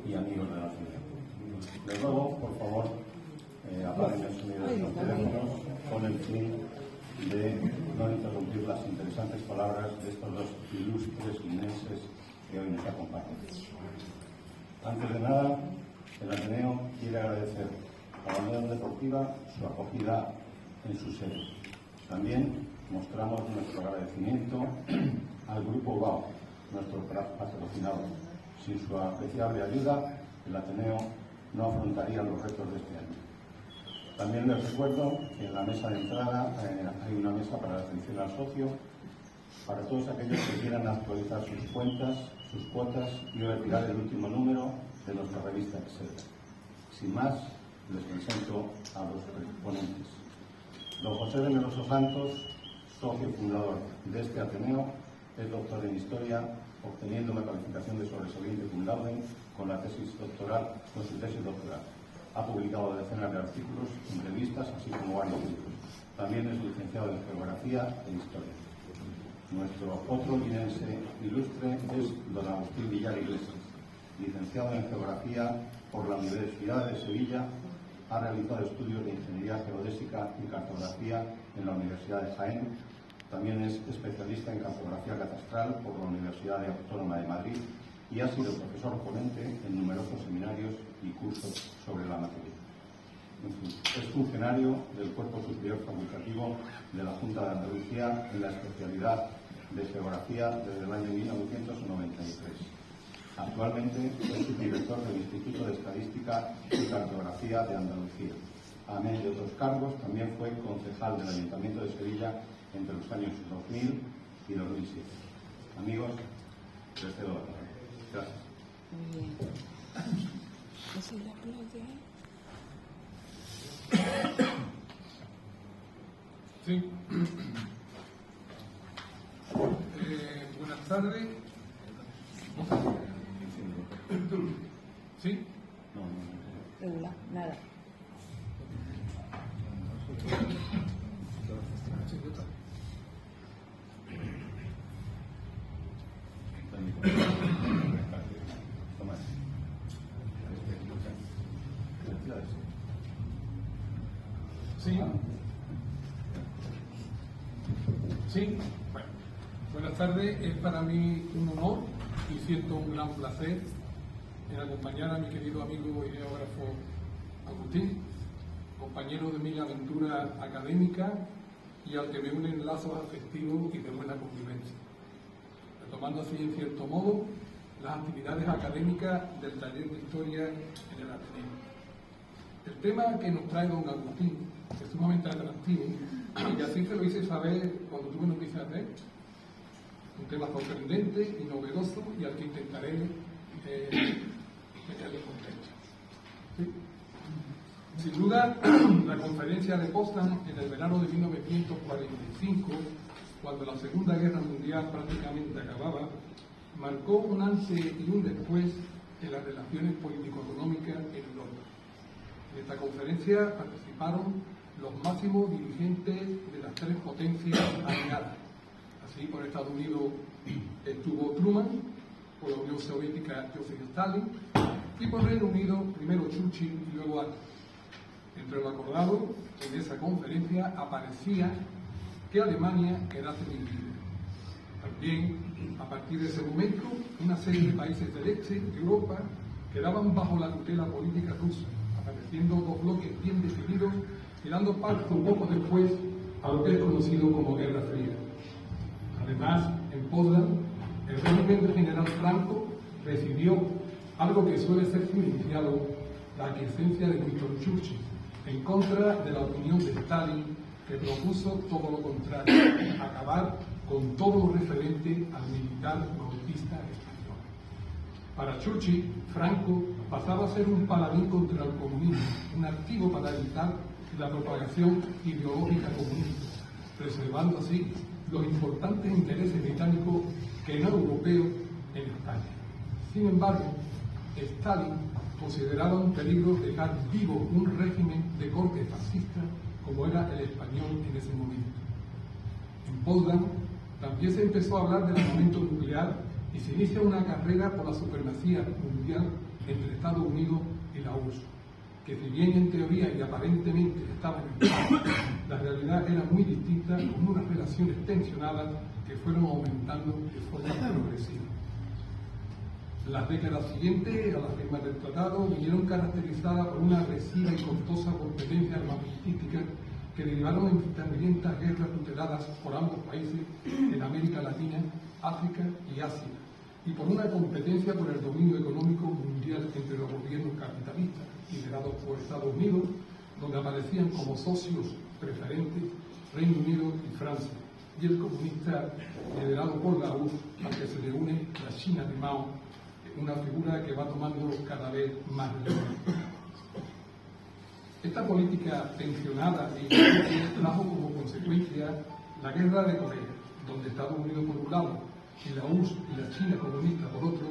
y amigos de la ciudad. Les ruego, por favor, apaguen el sonido de los teléfonos con el fin de no interrumpir las interesantes palabras de estos dos ilustres linenses que hoy nos acompañan. Antes de nada, el Ateneo quiere agradecer a la Unión Deportiva su acogida en su sede. También mostramos nuestro agradecimiento al Grupo BAO, nuestro patrocinador. Sin su apreciable ayuda, el Ateneo no afrontaría los retos de este año. También les recuerdo que en la mesa de entrada hay una mesa para la atención al socio, para todos aquellos que quieran actualizar sus cuentas, sus cuotas y retirar el último número de nuestra revista Excel. Sin más, les presento a los ponentes. Don José de Meroso Santos, socio fundador de este Ateneo, es doctor en Historia, obteniendo la calificación de sobresaliente cum laude con su tesis doctoral. Ha publicado decenas de artículos, entrevistas, así como varios libros. También es licenciado en Geografía e Historia. Nuestro otro linense ilustre es don Agustín Villar Iglesias, licenciado en Geografía por la Universidad de Sevilla. Ha realizado estudios de Ingeniería Geodésica y Cartografía en la Universidad de Jaén. También es especialista en Cartografía Catastral por la Universidad Autónoma de Madrid y ha sido profesor ponente en numerosos seminarios y cursos sobre la materia. Es funcionario del Cuerpo Superior Facultativo de la Junta de Andalucía en la especialidad de Geografía desde el año 1993. Actualmente es subdirector del Instituto de Estadística y Cartografía de Andalucía. Amén de otros cargos, también fue concejal del Ayuntamiento de Sevilla entre los años 2000 y 2007. Amigos, les cedo la palabra. Gracias. Muy bien. ¿Eso le aplaude? Sí. Buenas tardes. ¿Sí? Regular, nada. Sí. Sí. Bueno, buenas tardes. Es para mí un honor y siento un gran placer en acompañar a mi querido amigo y geógrafo Agustín, compañero de mi aventura académica y al que me unen lazos afectivos y de buena convivencia, retomando así en cierto modo las actividades académicas del taller de Historia en el Ateneo. El tema que nos trae don Agustín es sumamente atractivo y así se lo hice saber cuando tuve noticias de él. Un tema sorprendente y novedoso y al que intentaré meterle contento. ¿Sí? Sin duda, la conferencia de Potsdam en el verano de 1945, cuando la Segunda Guerra Mundial prácticamente acababa, marcó un antes y un después en las relaciones político-económicas en Europa. En esta conferencia participaron los máximos dirigentes de las tres potencias aliadas. Así, por Estados Unidos estuvo Truman, por la Unión Soviética Joseph Stalin y por Reino Unido primero Churchill y luego Attlee. Entre lo acordado en esa conferencia aparecía que Alemania quedase dividida. También, a partir de ese momento, una serie de países del este de Europa quedaban bajo la tutela política rusa, apareciendo dos bloques bien definidos y dando paso poco después a lo que es conocido como Guerra Fría. Además, en Potsdam, el régimen del general Franco recibió algo que suele ser silenciado, la aquiescencia de Winston Churchill, en contra de la opinión de Stalin, que propuso todo lo contrario, acabar con todo lo referente al militar golpista español. Para Churchill, Franco pasaba a ser un paladín contra el comunismo, un activo para evitar la propagación ideológica comunista, preservando así los importantes intereses británicos que no europeos en España. Sin embargo, Stalin consideraba un peligro dejar vivo un régimen de corte fascista como era el español en ese momento. En Potsdam también se empezó a hablar del armamento nuclear y se inicia una carrera por la supremacía mundial entre Estados Unidos y la URSS, que si bien en teoría y aparentemente estaban en paz, la realidad era muy distinta, con unas relaciones tensionadas que fueron aumentando de forma progresiva. Las décadas siguientes a la firma del tratado vinieron caracterizadas por una agresiva y costosa competencia armamentística que derivaron en sangrientas guerras tuteladas por ambos países en América Latina, África y Asia, y por una competencia por el dominio económico mundial entre los gobiernos capitalistas, liderados por Estados Unidos, donde aparecían como socios preferentes Reino Unido y Francia, y el comunista liderado por la URSS, al que se le une la China de Mao, una figura que va tomando cada vez más relevancia. Esta política tensionada y trajo como consecuencia la guerra de Corea, donde Estados Unidos por un lado y la URSS y la China comunista por otro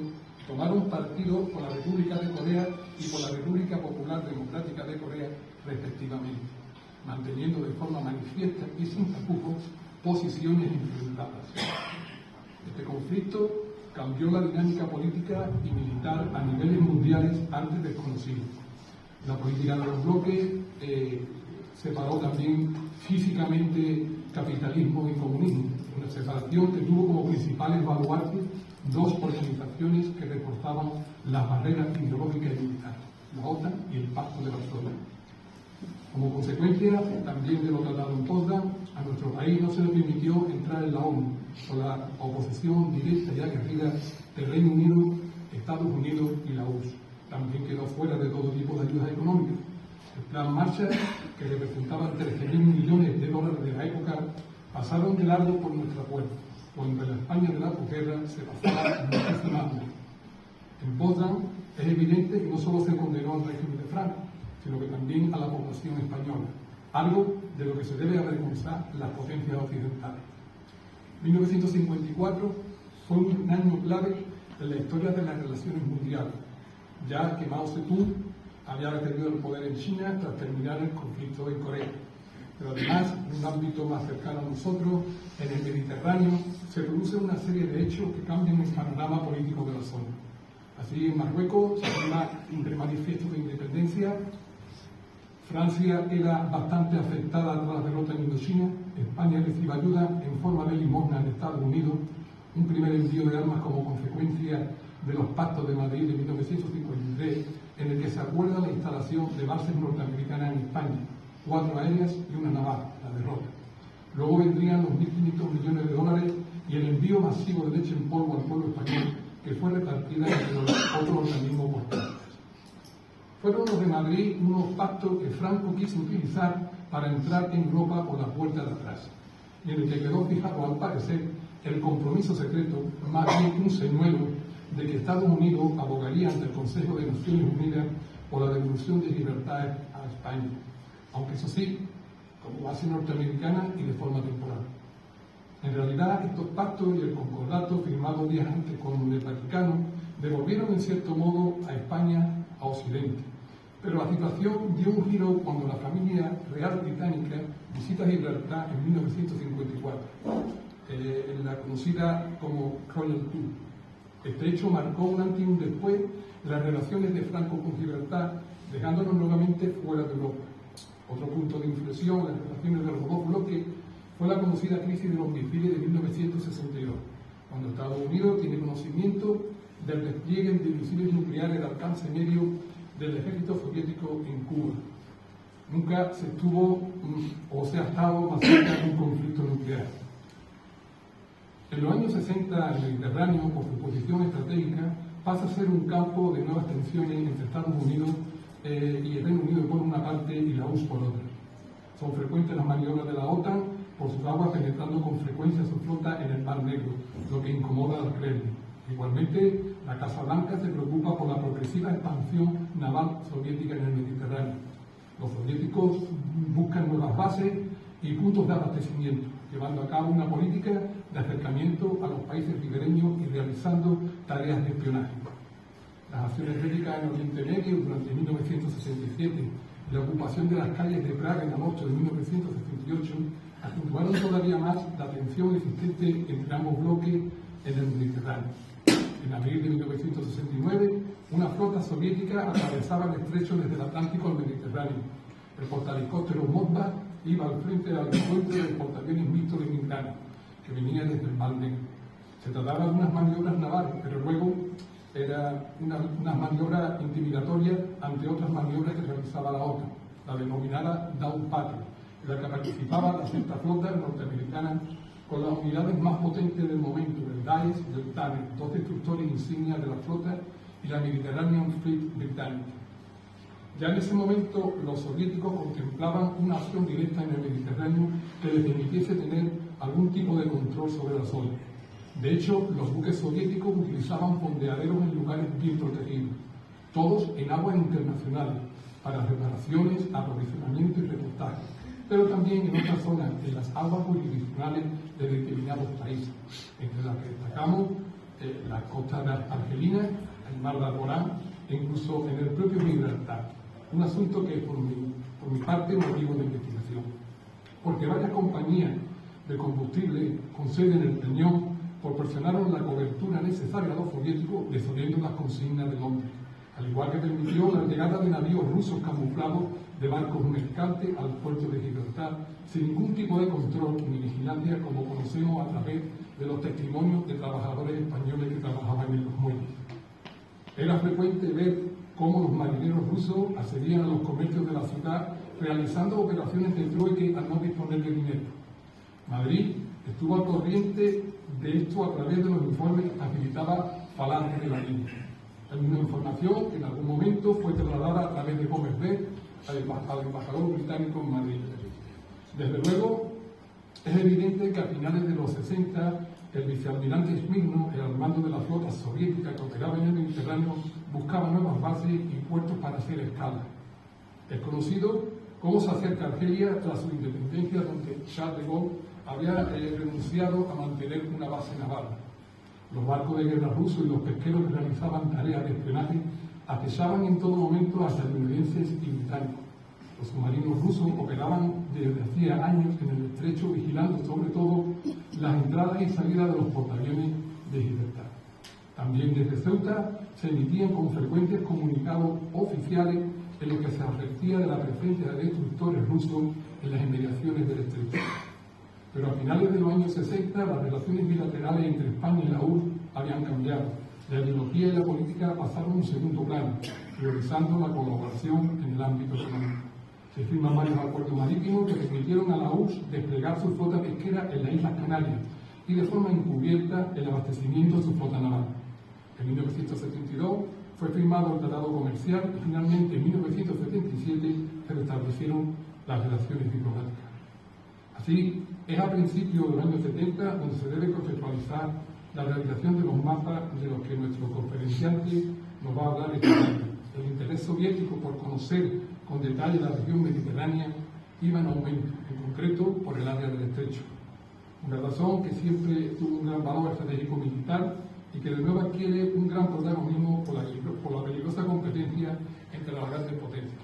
tomaron partido por la República de Corea y por la República Popular Democrática de Corea respectivamente, manteniendo de forma manifiesta y sin tapujos posiciones enfrentadas. Este conflicto cambió la dinámica política y militar a niveles mundiales antes desconocidos. La política de los bloques separó también físicamente capitalismo y comunismo, una separación que tuvo como principales baluartes dos organizaciones que reforzaban las barreras ideológicas y militares, la OTAN y el Pacto de Varsovia. Como consecuencia también de lo tratado en Potsdam, a nuestro país no se le permitió entrar en la ONU por la oposición directa y aguerrida del Reino Unido, Estados Unidos y la URSS. También quedó fuera de todo tipo de ayudas económicas. El plan Marshall, que representaba 13.000 millones de dólares de la época, pasaron de largo por nuestra puerta, cuando en la España de la posguerra se pasaba muchísima hambre. En Potsdam es evidente que no solo se condenó al régimen de Franco, sino que también a la población española, algo de lo que se debe avergonzar las potencias occidentales. 1954 fue un año clave en la historia de las relaciones mundiales, ya que Mao Zedong había retenido el poder en China tras terminar el conflicto en Corea. Pero además, en un ámbito más cercano a nosotros, en el Mediterráneo, se produce una serie de hechos que cambian el panorama político de la zona. Así, en Marruecos se firma el manifiesto de independencia. Francia era bastante afectada tras la derrota en Indochina. España recibe ayuda en forma de limosna en Estados Unidos. Un primer envío de armas como consecuencia de los pactos de Madrid de 1953, en el que se acuerda la instalación de bases norteamericanas en España, 4 aéreas y una naval, la derrota. Luego vendrían los 1.500 millones de dólares y el envío masivo de leche en polvo al pueblo español, que fue repartida entre los otros organismos portugueses. Fueron los de Madrid unos pactos que Franco quiso utilizar para entrar en Europa por la puerta de atrás, y en el que quedó fijado, al parecer, el compromiso secreto, más bien un señuelo, de que Estados Unidos abogaría ante el Consejo de Naciones Unidas por la devolución de libertades a España, aunque eso sí, como base norteamericana y de forma temporal. En realidad, estos pactos y el concordato firmado días antes con el Vaticano devolvieron en cierto modo a España a Occidente. Pero la situación dio un giro cuando la familia real británica visita Gibraltar en 1954, en la conocida como Royal Tour. Este hecho marcó un antes y un después en las relaciones de Franco con Gibraltar, dejándonos nuevamente fuera de Europa. Otro punto de inflexión en las relaciones de los dos bloques fue la conocida crisis de los misiles de 1962, cuando Estados Unidos tiene conocimiento del despliegue de misiles nucleares de alcance medio del ejército soviético en Cuba. Nunca se estuvo o se ha estado más cerca de un conflicto nuclear. En los años 60, el Mediterráneo, por su posición estratégica, pasa a ser un campo de nuevas tensiones entre Estados Unidos y el Reino Unido por una parte y la URSS por otra. Son frecuentes las maniobras de la OTAN por sus aguas, penetrando con frecuencia su flota en el Mar Negro, lo que incomoda al Kremlin. Igualmente, la Casa Blanca se preocupa por la progresiva expansión naval soviética en el Mediterráneo. Los soviéticos buscan nuevas bases y puntos de abastecimiento, llevando a cabo una política de acercamiento a los países ribereños y realizando tareas de espionaje. Las acciones bélicas en Oriente Medio durante 1967 y la ocupación de las calles de Praga en agosto de 1968 acentuaron todavía más la tensión existente entre ambos bloques en el Mediterráneo. En abril de 1969, una flota soviética atravesaba el estrecho desde el Atlántico al Mediterráneo. El portahelicóptero Moskva iba al frente del encuentro del portaaviones mixto de Mindanao, que venía desde el Mar Negro. Se trataba de unas maniobras navales, pero luego era una maniobra intimidatoria ante otras maniobras que realizaba la OTAN, la denominada Down Patrol, en la que participaba la sexta flota norteamericana con las unidades más potentes del momento, el Daesh y el Tanner, dos destructores insignias de la flota, y la Mediterranean Fleet británica. Ya en ese momento los soviéticos contemplaban una acción directa en el Mediterráneo que les permitiese tener algún tipo de control sobre la zona. De hecho, los buques soviéticos utilizaban fondeaderos en lugares bien protegidos, todos en aguas internacionales, para reparaciones, aprovisionamiento y repostaje, pero también en otras zonas, en las aguas jurisdiccionales de determinados países, entre las que destacamos las costas argelinas, el mar de Alborán e incluso en el propio Gibraltar. Un asunto que por mi parte motivo de investigación, porque varias compañías de combustible con sede en el Peñón proporcionaron la cobertura necesaria a los soviéticos desoyendo las consignas de Londres, al igual que permitió la llegada de navíos rusos camuflados de barcos mercantes al puerto de Gibraltar sin ningún tipo de control ni vigilancia, como conocemos a través de los testimonios de trabajadores españoles que trabajaban en los muelles. Era frecuente ver cómo los marineros rusos accedían a los comercios de la ciudad realizando operaciones de trueque al no disponer de dinero. Madrid estuvo al corriente de esto a través de los informes que facilitaba Falange de la Línea. Una información que en algún momento fue trasladada a través de Gómez B al embajador británico en Madrid. Desde luego, es evidente que a finales de los 60, el vicealmirante Smirnov, al mando de la flota soviética que operaba en el Mediterráneo, buscaba nuevas bases y puertos para hacer escala. Es conocido cómo se acerca a Argelia tras su independencia, donde Charles de Gaulle había renunciado a mantener una base naval. Los barcos de guerra rusos y los pesqueros que realizaban tareas de espionaje acechaban en todo momento a estadounidenses y británicos. Los submarinos rusos operaban desde hacía años en el estrecho, vigilando sobre todo las entradas y salidas de los portaaviones de Gibraltar. También desde Ceuta se emitían con frecuentes comunicados oficiales en los que se advertía de la presencia de destructores rusos en las inmediaciones del estrecho. Pero a finales de los años 60, las relaciones bilaterales entre España y la URSS habían cambiado. La ideología y la política pasaron a un segundo plano, priorizando la colaboración en el ámbito económico. Se firman varios acuerdos marítimos que permitieron a la URSS desplegar su flota pesquera en las Islas Canarias y de forma encubierta el abastecimiento de su flota naval. En 1972 fue firmado el Tratado Comercial y finalmente en 1977 se restablecieron las relaciones diplomáticas. Así, es a principios de los años 70 donde se debe conceptualizar la realización de los mapas de los que nuestro conferenciante nos va a hablar esta tarde. El interés soviético por conocer con detalle la región mediterránea iba en aumento, en concreto por el área del estrecho. Una razón que siempre tuvo un gran valor estratégico militar y que de nuevo adquiere un gran protagonismo por la peligrosa competencia entre las grandes potencias.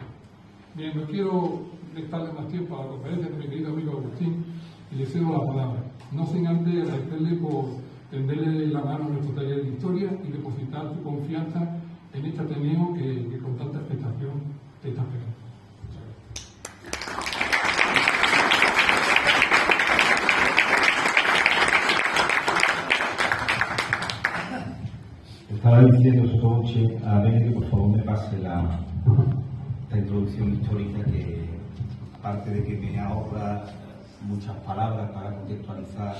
Bien, no quiero restarle más tiempo a la conferencia de mi querido amigo Agustín y le cedo la palabra, no sin antes agradecerle por tenderle la mano a nuestro taller de historia y depositar su confianza en este Ateneo que con tanta expectación te está esperando. Estaba diciendo Sotoche a Bene que por favor me pase la introducción histórica, que aparte de que me ahorra muchas palabras para contextualizar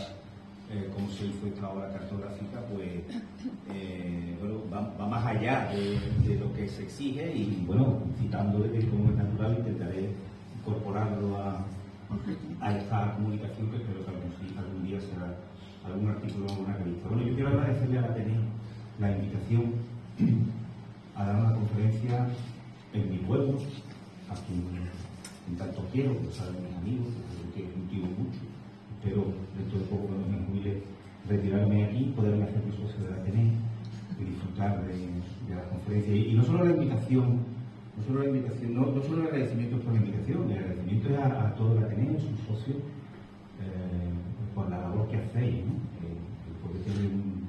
cómo se hizo esta obra cartográfica, pues bueno, va más allá de lo que se exige y bueno, citándole que como es natural intentaré incorporarlo a esta comunicación que espero que algún día será algún artículo o una revista. Bueno, yo quiero agradecerle a la Ateneo la invitación a dar una conferencia en mi pueblo, a quien en tanto quiero, que saben mis amigos, que cultivo mucho. Espero dentro de poco, cuando me jubile, retirarme aquí, poderme hacer mi socio de la Ateneo y disfrutar de la conferencia. Y no solo la invitación, no solo el agradecimiento por la invitación, el agradecimiento es a todo el Ateneo, a sus socios, por la labor que hacéis, ¿no? Porque tener un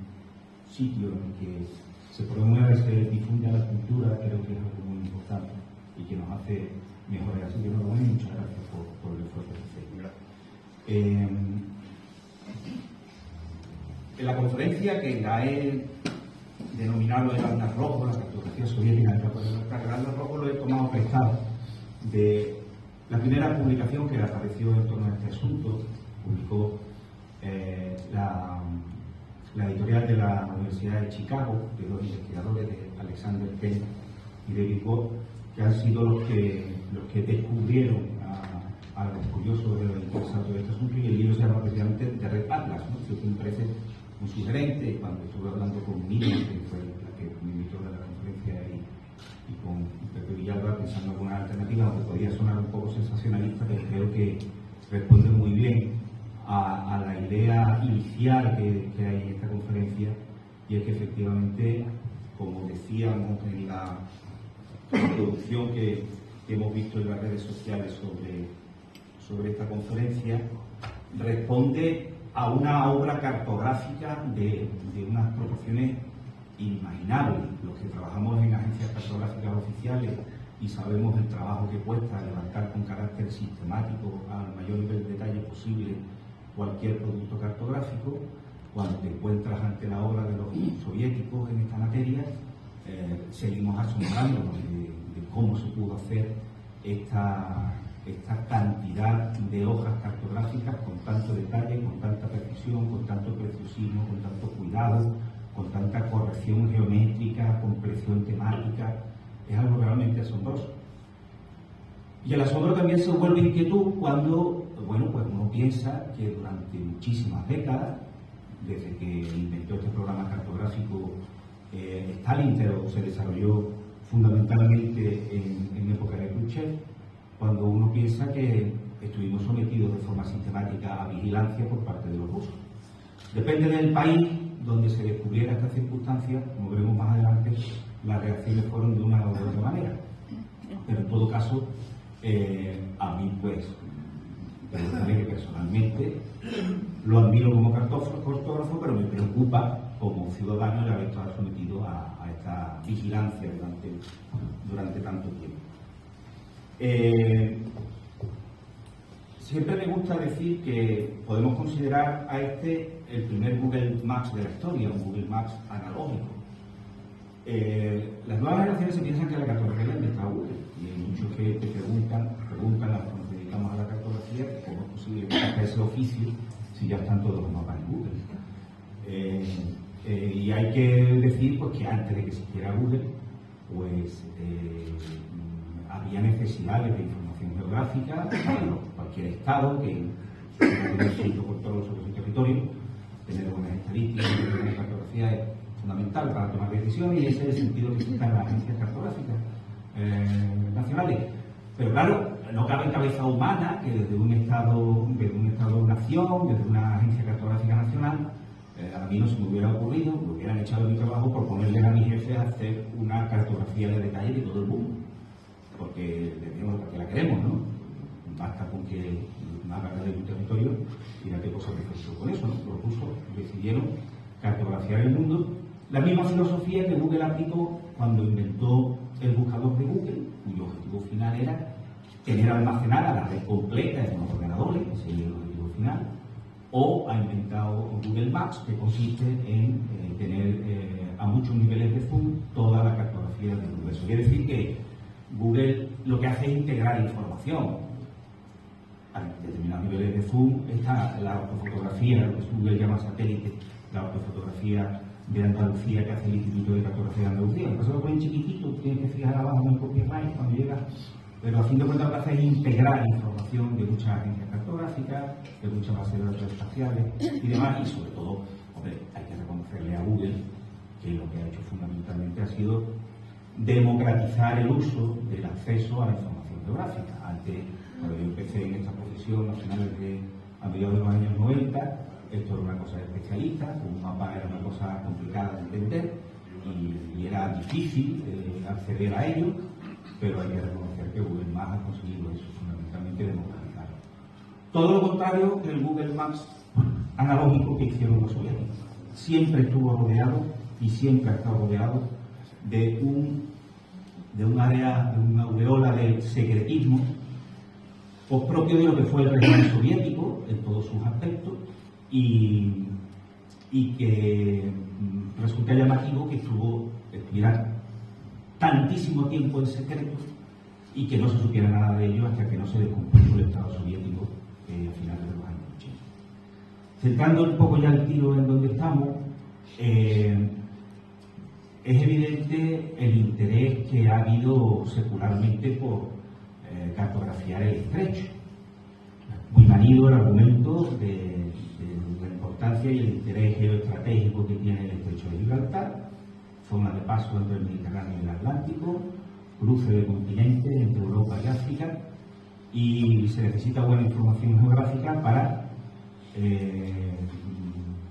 sitio en el que se promueva y se difunda la cultura, creo que es algo muy importante y que nos hace mejores. Así que enhorabuena y muchas gracias por el esfuerzo que hacéis. En la conferencia, que la he denominado el Atlas Rojo, la cartografía soviética del Atlas Rojo, lo he tomado prestado de la primera publicación que apareció en torno a este asunto. Publicó la editorial de la Universidad de Chicago, de los investigadores de Alexander Kent y David Watt, que han sido los que descubrieron a los curiosos de los interesados de este asunto, y el libro se llama precisamente The Red Atlas, ¿no? Que me parece muy sugerente. Cuando estuve hablando con Miriam, que fue la que me invitó a la conferencia, y con Pepe Villalba, pensando en alguna alternativa, aunque podría sonar un poco sensacionalista, pero creo que responde muy bien a la idea inicial que hay en esta conferencia, y es que efectivamente, como decíamos en la introducción que hemos visto en las redes sociales sobre esta conferencia, responde a una obra cartográfica de unas proporciones inimaginables. Los que trabajamos en agencias cartográficas oficiales y sabemos el trabajo que cuesta levantar con carácter sistemático al mayor nivel de detalle posible cualquier producto cartográfico, cuando te encuentras ante la obra de los soviéticos en esta materia, seguimos asombrándonos de cómo se pudo hacer esta cantidad de hojas cartográficas con tanto detalle, con tanta precisión, con tanto preciosismo, con tanto cuidado, con tanta corrección geométrica, compleción temática. Es algo realmente asombroso. Y el asombro también se vuelve inquietud cuando, pues uno piensa que durante muchísimas décadas, desde que inventó este programa cartográfico Stalin, pero se desarrolló fundamentalmente en época de Khrushchev, cuando uno piensa que estuvimos sometidos de forma sistemática a vigilancia por parte de los rusos. Depende del país donde se descubriera esta circunstancia, como veremos más adelante, las reacciones fueron de una u otra manera. Pero en todo caso, a mí, pues, que personalmente lo admiro como cartógrafo, pero me preocupa como ciudadano el haber estado sometido a esta vigilancia durante tanto tiempo. Siempre me gusta decir que podemos considerar a este el primer Google Maps de la historia, un Google Maps analógico. Las nuevas generaciones se piensan que la cartografía la inventó Google, y hay muchos que te preguntan a los que nos dedicamos a la cartografía, cómo es posible que haga ese oficio si ya están todos los mapas en Google. Y hay que decir, pues, que antes de que existiera Google, pues había necesidades de información geográfica para cualquier estado que esté escrito por todos los territorios. Tener buenas estadísticas, tener buena cartografía es fundamental para tomar decisiones, y ese es el sentido que existen las agencias cartográficas nacionales. Pero claro, no cabe cabeza humana que desde un estado-nación, desde una agencia cartográfica nacional, a mí no se me hubiera ocurrido, me hubieran echado mi trabajo por ponerles a mi jefe a hacer una cartografía de detalle de todo el mundo, porque la queremos, ¿no? Basta con que haga de un territorio y la qué cosa que hizo con eso, ¿no? Los rusos decidieron cartografiar el mundo. La misma filosofía que Google aplicó cuando inventó el buscador de Google, cuyo objetivo final era tener almacenada la red completa en unos ordenadores, ese es el objetivo final. O ha inventado Google Maps, que consiste en tener a muchos niveles de zoom toda la cartografía del universo. Quiere decir que Google lo que hace es integrar información. A determinados niveles de zoom está la ortofotografía, lo que Google llama satélite, la ortofotografía de Andalucía que hace el Instituto de Cartografía de Andalucía. Entonces lo ponen chiquitito, tienes que fijar abajo en el copyright cuando llega. Pero a fin de cuentas lo que hace es integrar información de muchas agencias cartográficas, de muchas bases de datos espaciales y demás, y sobre todo, hombre, hay que reconocerle a Google que lo que ha hecho fundamentalmente ha sido democratizar el uso del acceso a la información geográfica. Antes, cuando yo empecé en esta profesión a mediados de los años 90, esto era una cosa de especialista, un mapa era una cosa complicada de entender y era difícil acceder a ello, pero hay que reconocer que Google Maps ha conseguido eso, fundamentalmente democratizarlo. Todo lo contrario del Google Maps analógico que hicieron los soviéticos. Siempre estuvo rodeado y siempre ha estado rodeado de un área, de una aureola de secretismo, pues propio de lo que fue el régimen soviético en todos sus aspectos, y que resulta llamativo que estuviera tantísimo tiempo en secreto y que no se supiera nada de ello hasta que no se descompuso el Estado soviético a finales de los años 80. Centrando un poco ya el tiro en donde estamos, es evidente el interés que ha habido secularmente por cartografiar el estrecho. Muy manido el argumento de la importancia y el interés geoestratégico que tiene el estrecho de Gibraltar, zona de paso entre el Mediterráneo y el Atlántico, cruce de continentes entre Europa y África, y se necesita buena información geográfica para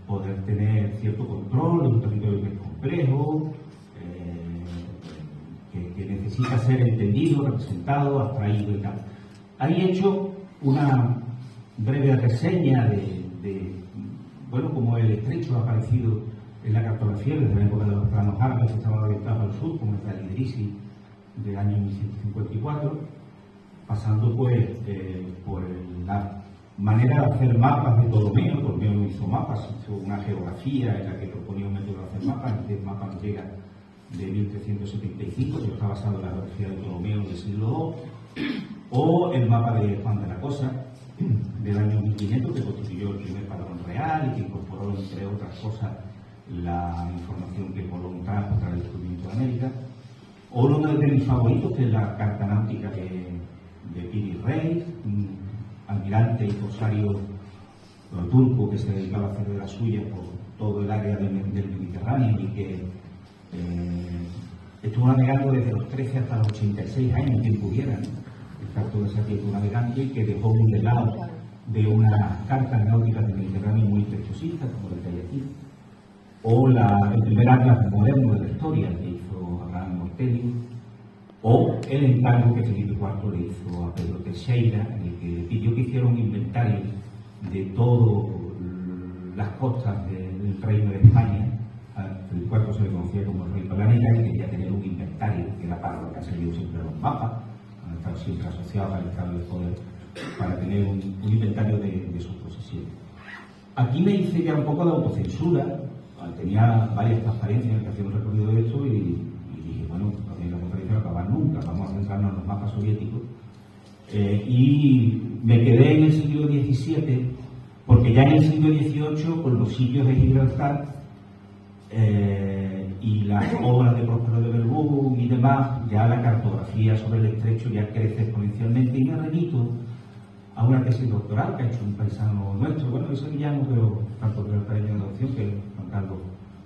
poder tener cierto control de un territorio que es complejo, que necesita ser entendido, representado, abstraído y tal. Ahí he hecho una breve reseña de cómo el estrecho ha aparecido en la cartografía desde la época de los planos árabes que estaban orientados al sur, como el Idrisi del año 1154, pasando por la manera de hacer mapas de Ptolomeo. Ptolomeo no hizo mapas, hizo una geografía en la que proponía un método de hacer mapas. El mapa nos llega de 1375, que está basado en la geografía de Ptolomeo del siglo II, o el mapa de Juan de la Cosa del año 1500, que constituyó el primer padrón real y que incorporó, entre otras cosas, la información que Colón trajo para el descubrimiento de América, o uno de mis favoritos, que es la carta náutica de Piri Reis, un almirante y corsario turco que se dedicaba a hacer de las suyas por todo el área del Mediterráneo y que estuvo navegando desde los 13 hasta los 86 años, quien pudiera, ¿no? Estar todo ese tiempo navegando, y que dejó un legado de unas cartas náuticas del Mediterráneo muy preciosistas, como el que hay aquí, o el primer atlas moderno de la historia que hizo Abraham Mortelius, o el encargo que Felipe IV le hizo a Pedro Teixeira, en el que pidió que hiciera un inventario de todas las costas del Reino de España. A Felipe IV se le conocía como el Rey Planeta y quería tener un inventario, que era para lo que han servido siempre los mapas, han estado siempre asociados al Estado del Poder, para tener un inventario de sus posesiones. Aquí me hice ya un poco de autocensura. Tenía varias transparencias en las que hacía un recorrido de esto y dije, bueno, la conferencia no acaba nunca, vamos a centrarnos en los mapas soviéticos. Y me quedé en el siglo XVII, porque ya en el siglo XVIII, con los sitios de Gibraltar y las obras de Próspero de Verdún y demás, ya la cartografía sobre el estrecho ya crece exponencialmente, y me remito a una tesis doctoral que ha hecho un paisano nuestro, bueno, es sevillano, pero tanto que el país de adopción, que es Juan Carlos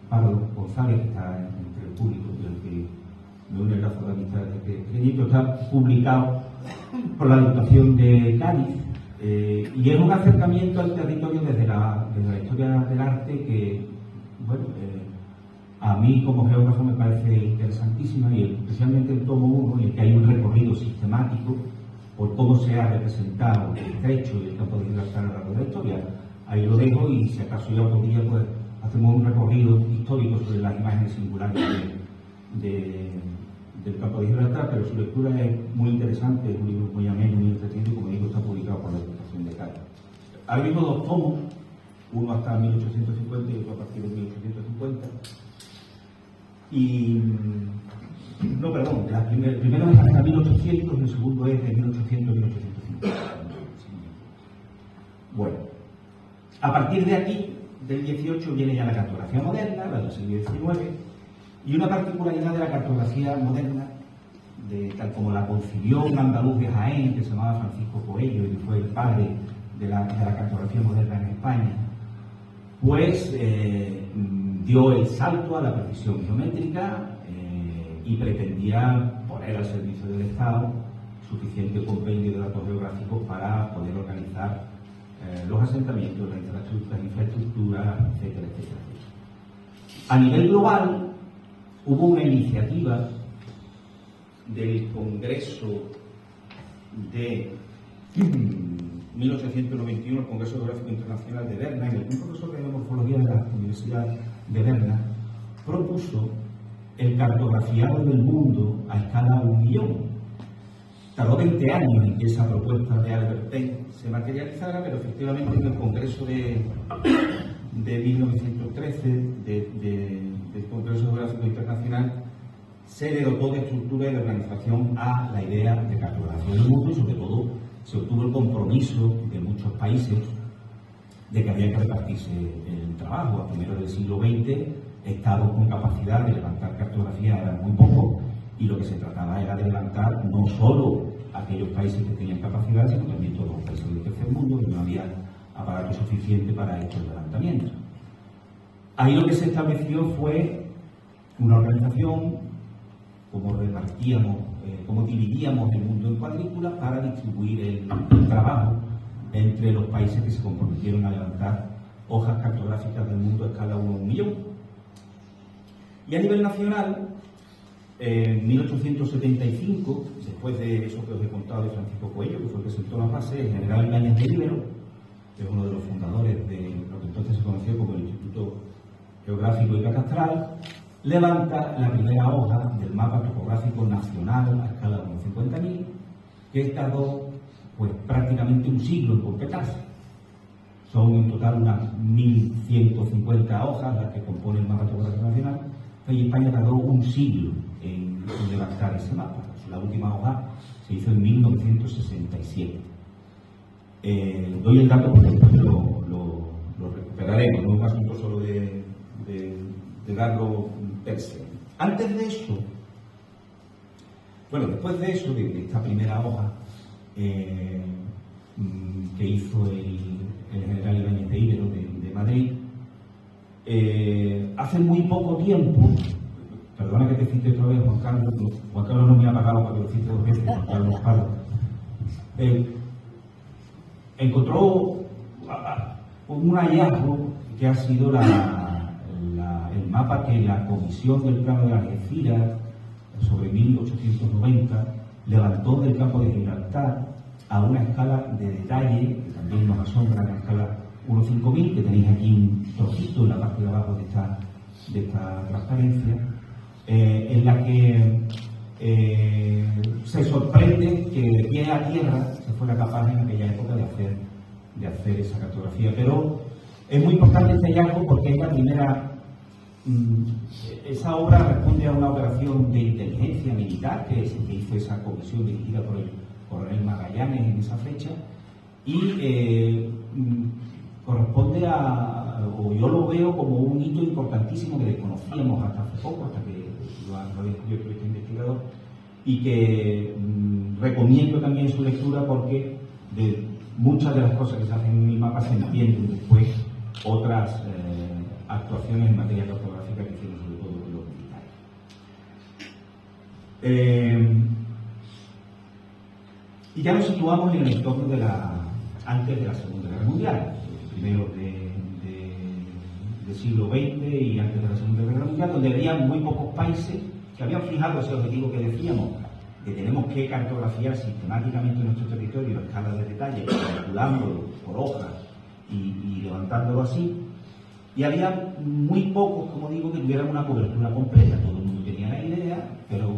Pardo González, que está entre el público, y el que me une el lazo de amistad desde pequeñito. Está publicado por la Diputación de Cádiz, y es un acercamiento al territorio desde la historia del arte que, bueno, a mí como geógrafo me parece interesantísima, y especialmente el tomo 1, en el que hay un recorrido sistemático por cómo se ha representado el estrecho y el campo de Gibraltar a lo largo de la historia. Ahí lo dejo, y si acaso ya otro día pues hacemos un recorrido histórico sobre las imágenes singulares del campo de Gibraltar, pero su lectura es muy interesante, es un libro muy ameno, muy entretenido, y como digo, está publicado por la Diputación de Cádiz. Ahora mismo 2 tomos, uno hasta 1850 y otro a partir de 1850. El primero es hasta 1800 y el segundo es de 1800 a 1850. Bueno, a partir de aquí, del 18, viene ya la cartografía moderna, la del siglo XIX, y una particularidad de la cartografía moderna, tal como la concibió un andaluz de Jaén, que se llamaba Francisco Coello, y que fue el padre de la cartografía moderna en España, pues dio el salto a la precisión geométrica y pretendía poner al servicio del Estado suficiente compendio de datos geográficos para poder organizar los asentamientos, las infraestructuras, etcétera, etcétera. A nivel global, hubo una iniciativa del Congreso de 1891, el Congreso Geográfico Internacional de Berna, en el que un profesor de morfología de la Universidad de Berna propuso el cartografiado del mundo a escala 1 millón. Tardó 20 años en que esa propuesta de Albert Penn se materializara, pero efectivamente en el Congreso de 1913 del Congreso Geográfico Internacional se le dotó de estructura y de organización a la idea de cartografía del mundo, y sobre todo se obtuvo el compromiso de muchos países de que había que repartirse el trabajo. A primeros del siglo XX, estados con capacidad de levantar cartografía eran muy pocos, y lo que se trataba era de levantar no solo aquellos países que tenían capacidad, sino también todos los países del tercer mundo, que no había aparato suficiente para estos levantamientos. Ahí lo que se estableció fue una organización, cómo repartíamos, cómo dividíamos el mundo en cuadrículas para distribuir el trabajo entre los países que se comprometieron a levantar hojas cartográficas del mundo a escala 1 a 1 millón. Y a nivel nacional, en 1875, después de eso que os he contado de Francisco Coello, que fue el que sentó las bases, el general Ibáñez de Íbero, que es uno de los fundadores de lo que entonces se conoció como el Instituto Geográfico y Catastral, levanta la primera hoja del mapa topográfico nacional a escala de 50.000, que tardó pues prácticamente un siglo en completarse. Son en total unas 1.150 hojas las que componen el mapa topográfico nacional, y España tardó un siglo en levantar ese mapa. La última hoja se hizo en 1967. Doy el dato porque después lo recuperaremos, no es un asunto solo de darlo per se. Antes de eso, bueno, después de eso, de esta primera hoja que hizo el general Ibáñez de Íbero de Madrid, hace muy poco tiempo, perdona que te cite otra vez, Juan Carlos no me ha pagado para que lo cite dos veces, Juan Carlos Palo, encontró un hallazgo que ha sido el mapa que la Comisión del Plano de Algeciras, sobre 1890, levantó del campo de Gibraltar a una escala de detalle, que también nos asombra, la escala 1:5000, que tenéis aquí un trocito en la parte de abajo de esta transparencia, en la que se sorprende que de pie a tierra se fuera capaz en aquella época de hacer esa cartografía. Pero es muy importante este hallazgo porque es la primera. Esa obra responde a una operación de inteligencia militar que hizo esa comisión dirigida por el coronel Magallanes en esa fecha, y corresponde o yo lo veo como un hito importantísimo que desconocíamos hasta hace poco, hasta que lo ha descubierto este investigador, y que recomiendo también su lectura porque de muchas de las cosas que se hacen en el mapa se entienden después otras actuaciones en materia cartográfica que hicieron sobre todo los militares. Y ya nos situamos en el entorno antes de la Segunda Guerra Mundial, primeros del siglo XX y antes de la Segunda Guerra Mundial, donde había muy pocos países que habían fijado ese objetivo que decíamos, que tenemos que cartografiar sistemáticamente nuestro territorio a escala de detalle, calculándolo por hojas y levantándolo así. Y había muy pocos, como digo, que tuvieran una cobertura completa. Todo el mundo tenía la idea, pero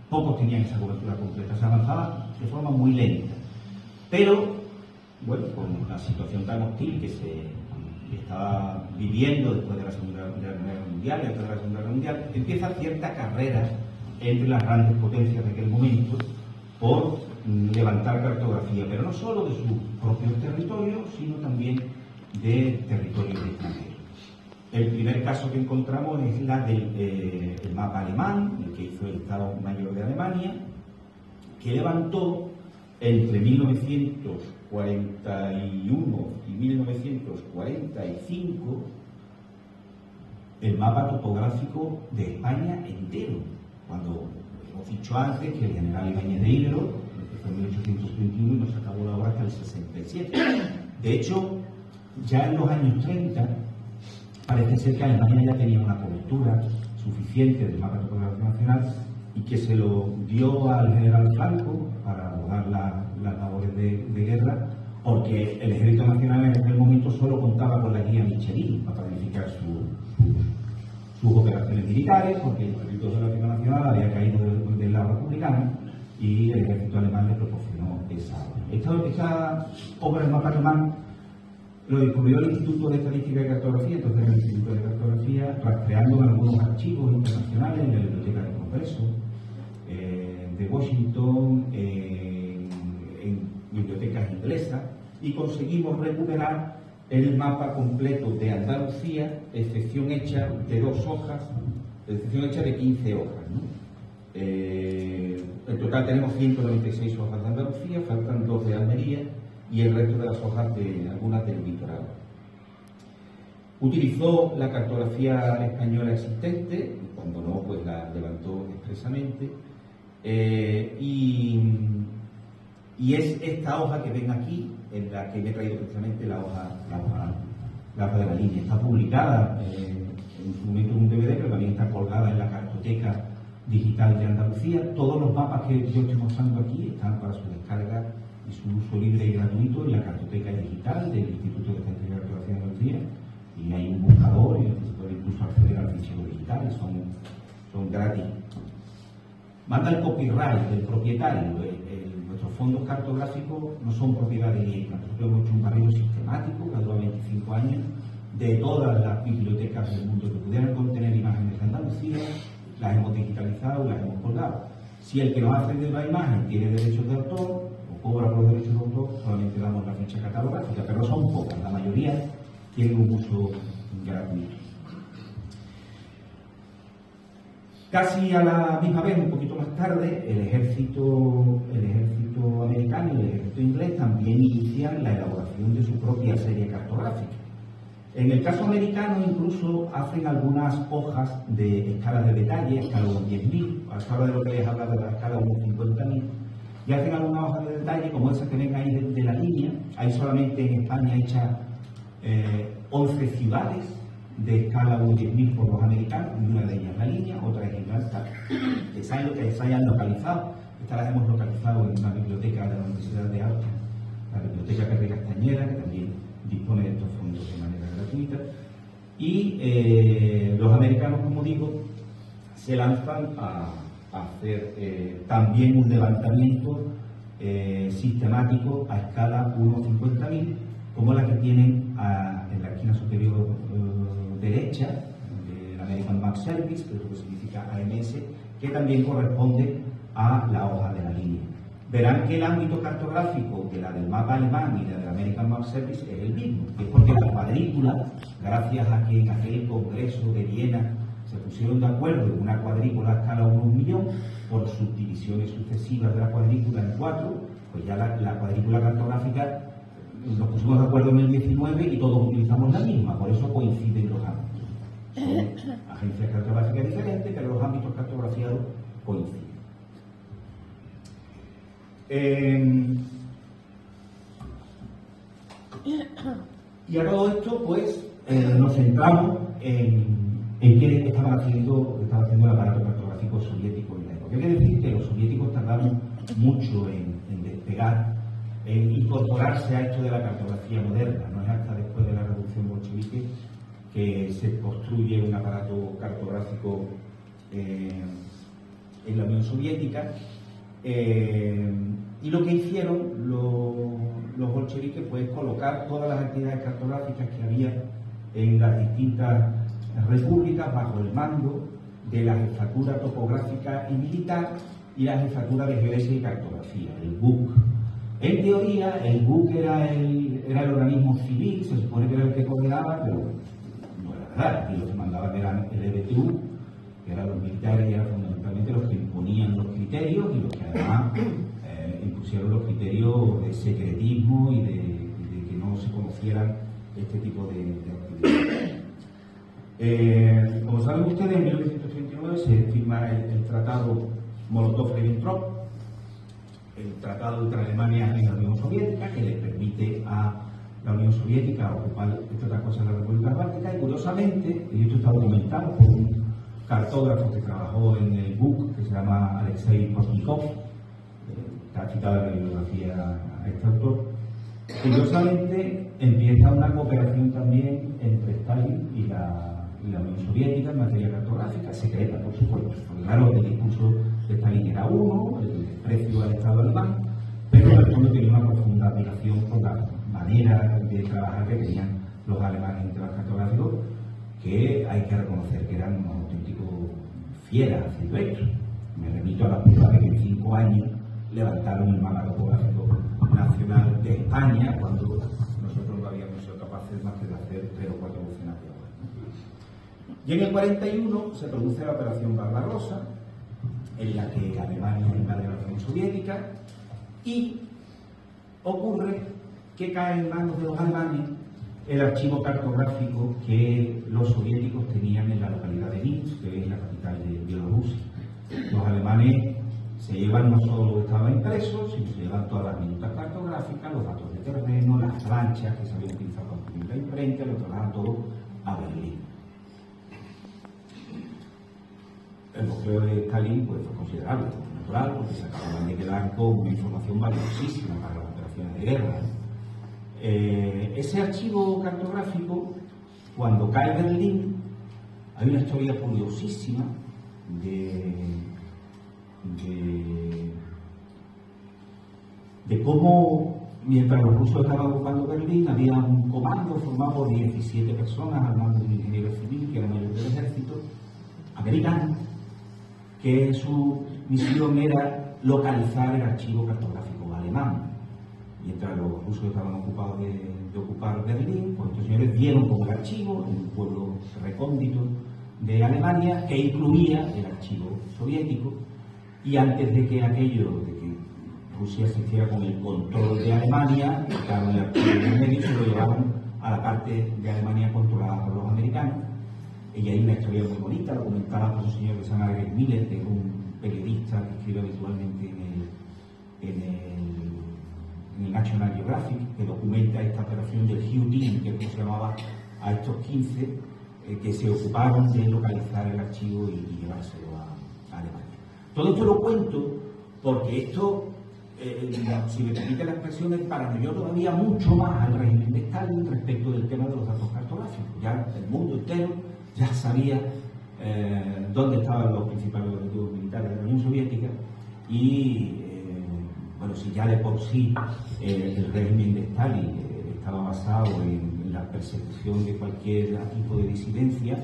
pocos tenían esa cobertura completa. Se avanzaba de forma muy lenta. Pero, bueno, con la situación tan hostil que se estaba viviendo después de la Segunda Guerra Mundial y antes de la Segunda Guerra Mundial, empieza cierta carrera entre las grandes potencias de aquel momento por levantar cartografía, pero no solo de sus propios territorios, sino también de territorios extranjeros. El primer caso que encontramos es la del mapa alemán, el que hizo el Estado Mayor de Alemania, que levantó entre 1941 y 1945 el mapa topográfico de España entero, cuando hemos dicho antes que el general Ibáñez de Íbero empezó en 1831 y nos acabó la obra hasta el 67. De hecho, ya en los años 30 parece ser que Alemania ya tenía una cobertura suficiente del mapa topográfico nacional y que se lo dio al general Franco para abordar las labores de guerra, porque el Ejército Nacional en aquel momento solo contaba con la guía Michelin para planificar sus operaciones militares, porque el territorio de la defensa nacional había caído del lado republicano y el ejército alemán le proporcionó esa obra. Esta obra, el mapa alemán, lo descubrió el Instituto de Estadística y Cartografía, entonces el Instituto de Cartografía, rastreando en algunos archivos internacionales en la Biblioteca del Congreso de Washington, en bibliotecas inglesas, y conseguimos recuperar el mapa completo de Andalucía, excepción hecha de 2 hojas, excepción hecha de 15 hojas, ¿no? En total tenemos 196 hojas de Andalucía, faltan 2 de Almería y el resto de las hojas de algunas del litoral. Utilizó la cartografía española existente, cuando no, pues la levantó expresamente, y es esta hoja que ven aquí, en la que me he traído precisamente la hoja de la línea. Está publicada en su momento en un DVD, pero también está colgada en la cartoteca digital de Andalucía. Todos los mapas que yo estoy mostrando aquí están para su descarga y su uso libre y gratuito en la cartoteca digital del Instituto de Estadística y Cartografía de Andalucía, y hay un buscador y se puede incluso acceder al fichero digital, son gratis. Manda el copyright del propietario. Nuestros fondos cartográficos no son propiedad de IECA. Nosotros hemos hecho un barrido sistemático que ha durado 25 años de todas las bibliotecas del mundo que pudieran contener imágenes de Andalucía, las hemos digitalizado y las hemos colgado. Si el que nos hace de la imagen tiene derechos de autor o cobra por los derechos de autor, solamente damos la ficha catalográfica, pero son pocas, la mayoría tienen un uso gratuito. Casi a la misma vez, un poquito más tarde, el ejército americano y el ejército inglés también inician la elaboración de su propia serie cartográfica. En el caso americano incluso hacen algunas hojas de escala de detalle, escala 10.000, a la escala de lo que les habla de la escala 50.000, y hacen algunas hojas de detalle como esa que ven ahí de la línea. Hay solamente en España hechas 11 ciudades de escala 10.000 por los americanos, y una de ellas la línea, otra es Gibraltar. Que se hayan localizado, estas las hemos localizado en una biblioteca de la Universidad de Austin, la Biblioteca Perry Castañeda, que también dispone de estos fondos de manera gratuita. Y los americanos, como digo, se lanzan a hacer también un levantamiento sistemático a escala 1:50.000, como la que tienen en la esquina superior derecha del American Map Service, que es lo que significa AMS, que también corresponde a la hoja de la línea. Verán que el ámbito cartográfico de la del mapa alemán y la del American Map Service es el mismo, que es porque la cuadrícula, gracias a que en aquel congreso de Viena se pusieron de acuerdo en una cuadrícula a escala 1:1.000.000, por subdivisiones sucesivas de la cuadrícula en 4, pues ya la cuadrícula cartográfica nos pusimos de acuerdo en el 19 y todos utilizamos la misma, por eso coinciden los ámbitos. Son agencias cartográficas diferentes, pero los ámbitos cartografiados coinciden. Y a todo esto, pues, nos centramos en qué estaba haciendo el aparato cartográfico soviético en la época. Hay que decir que los soviéticos tardaron mucho en despegar, en incorporarse a esto de la cartografía moderna. No es hasta después de la revolución bolchevique que se construye un aparato cartográfico en la Unión Soviética. Y lo que hicieron los bolcheviques fue colocar todas las actividades cartográficas que había en las distintas repúblicas bajo el mando de la jefatura topográfica y militar y la jefatura de geodesia y cartografía, el BUC. En teoría, el BUC era el organismo civil, se supone que era el que coordinaba, pero no era verdad. Aquí los que mandaban eran el EBTU, que eran los militares y eran fundamentalmente los que imponían los criterios y los que además impusieron los criterios de secretismo y de que no se conocieran este tipo de actividades. Como saben ustedes, en 1939 se firma el tratado Molotov-Ribbentrop, el tratado entre Alemania y la Unión Soviética, que le permite a la Unión Soviética ocupar, entre otras cosas, la República Báltica. Y curiosamente, y esto está documentado por un cartógrafo que trabajó en el BUC, que se llama Alexei Postnikov, está citada en la bibliografía a este autor. Curiosamente, empieza una cooperación también entre Stalin y la la Unión Soviética en materia cartográfica, secreta, por supuesto. Porque claro, el discurso de Stalin era uno, el desprecio al Estado alemán, pero en el fondo tenía una profunda admiración por la manera de trabajar que tenían los alemanes en temas cartográficos, que hay que reconocer que eran unos auténticos fieras haciendo esto. Me remito a la prueba de que en 5 años levantaron el mapa topográfico nacional de España, cuando nosotros no habíamos sido capaces más que de hacer 3 o 4 docenas de obras. Y en el 41 se produce la Operación Barbarossa, en la que Alemania invade la Unión Soviética, y ocurre que cae en manos de los alemanes el archivo cartográfico que los soviéticos tenían en la localidad de Minsk, que es la capital de Bielorrusia. Los alemanes se llevan no solo lo que estaba impreso, sino se llevan todas las minutas cartográficas, los datos de terreno, las planchas que se habían utilizado para la imprenta, lo trasladan todo a Berlín. El bloqueo de Stalin pues, fue considerable, natural, porque se acababan de quedar con una información valiosísima para las operaciones de guerra. Ese archivo cartográfico, cuando cae Berlín, hay una historia curiosísima de cómo, mientras los rusos estaban ocupando Berlín, había un comando formado por 17 personas al mando de un ingeniero civil, que era mayor del ejército americano, que su misión era localizar el archivo cartográfico alemán. Mientras los rusos estaban ocupados de ocupar Berlín, pues estos señores vieron como el archivo en un pueblo recóndito de Alemania que incluía el archivo soviético, y antes de que Rusia se hiciera con el control de Alemania, quitaron el archivo en medio y se lo llevaron a la parte de Alemania controlada por los americanos. Y hay una historia muy bonita, documentada por un señor que se llama Greg Miller, que es un periodista que escribe habitualmente en el National Geographic, que documenta esta operación del Hugh Dean, que es como se llamaba a estos 15 que se ocuparon de localizar el archivo y llevárselo a Alemania. Todo esto lo cuento porque esto, si me permite la expresión, paranoió todavía mucho más al régimen de Stalin respecto del tema de los datos cartográficos. Ya el mundo entero ya sabía dónde estaban los principales objetivos militares de la Unión Soviética y, bueno, si ya de por sí el régimen de Stalin estaba basado en la persecución de cualquier tipo de disidencia,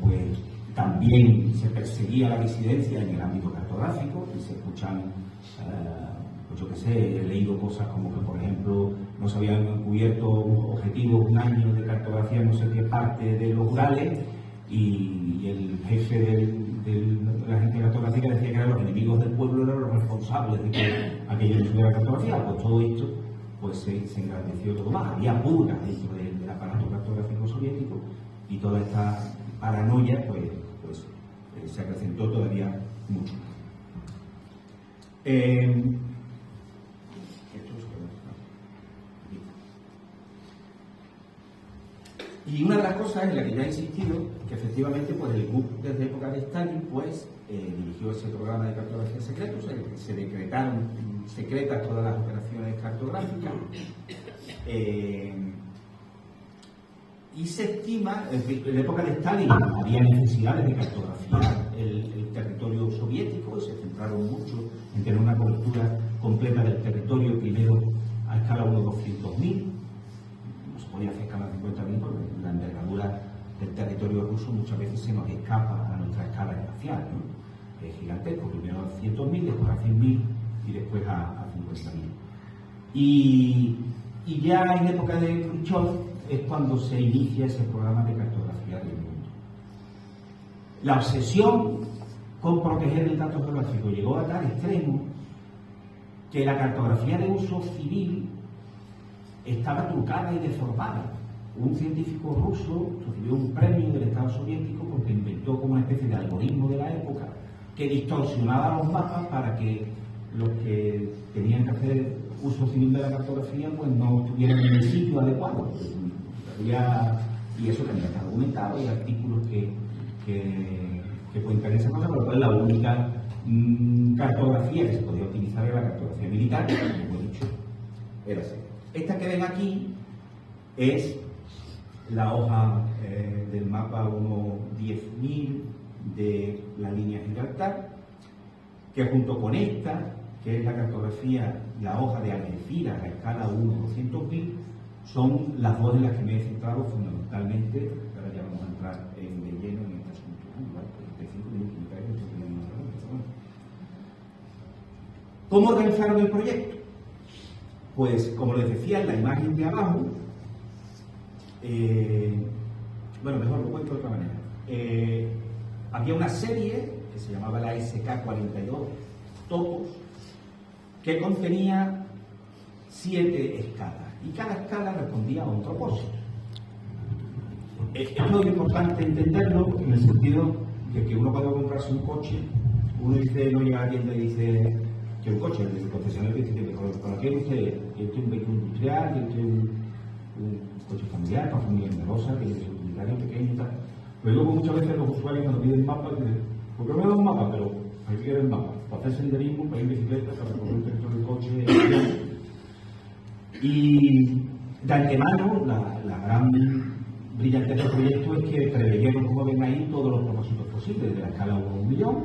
pues también se perseguía la disidencia en el ámbito cartográfico y se escuchan, pues yo qué sé, he leído cosas como que, por ejemplo, no se habían cubierto objetivos un año de cartografía en no sé qué parte de los Urales y el jefe de la agencia cartográfica decía que eran los enemigos del pueblo, eran los responsables de que aquello no estuviera cartografiado. Pues todo esto pues se engrandeció todo más. Había purgas dentro del aparato cartográfico soviético y toda esta paranoia pues se acrecentó todavía mucho. Y una de las cosas en la que ya he insistido, que efectivamente pues el GUP desde época de Stalin pues dirigió ese programa de cartografía secreta, o sea, que se decretaron secretas todas las operaciones cartográficas, y se estima, en la época de Stalin había necesidades de cartografiar el territorio soviético y se centraron mucho en tener una cobertura completa del territorio, primero a escala 1/200.000. No se podía hacer escala 50.000 porque la envergadura del territorio ruso muchas veces se nos escapa a nuestra escala espacial, ¿no? Es gigantesco, primero a 100.000, después a 100.000 y después a 50.000. Y ya en época de Khrushchev es cuando se inicia ese programa de cartografía del mundo. La obsesión con proteger el dato geográfico llegó a tal extremo que la cartografía de uso civil estaba trucada y deformada. Un científico ruso recibió un premio del Estado soviético porque inventó como una especie de algoritmo de la época que distorsionaba los mapas para que los que tenían que hacer uso civil de la cartografía pues no estuvieran en el sitio adecuado. Y eso también está documentado, hay artículos que cuentan esa cosa, pero la única cartografía que se podía utilizar era la cartografía militar, como he dicho, era así. Esta que ven aquí es la hoja del mapa 1.10.000 de la línea Gibraltar, que junto con esta, que es la cartografía, la hoja de Algeciras a escala 1/200.000, son las dos en las que me he centrado fundamentalmente. Ahora ya vamos a entrar de lleno en este asunto. Vale, 35 minutos, me parece que tenemos una pregunta, pero bueno. ¿Cómo organizaron el proyecto? Pues, como les decía en la imagen de abajo, bueno, mejor lo cuento de otra manera. Había una serie que se llamaba la SK42 Topos, que contenía 7 escalas, y cada escala respondía a un propósito. Es muy importante entenderlo en el sentido de que uno cuando comprarse un coche, uno dice, no llega a la tienda y dice que un coche, el concesionario dice, ¿para qué usted? Yo tengo un vehículo industrial, yo tengo un coche familiar, para familia numerosa, que es utilitario, pequeño y tal. Pero luego muchas veces los usuarios cuando piden mapas dicen, ¿por qué me da un mapa? Pero hay que querer el mapa, para hacer senderismo, para ir en bicicleta, para recorrer el territorio del coche. Y de antemano, la gran brillantez del proyecto es que preveyeron, como ven ahí, todos los propósitos posibles, de la escala 1 a 1 millón,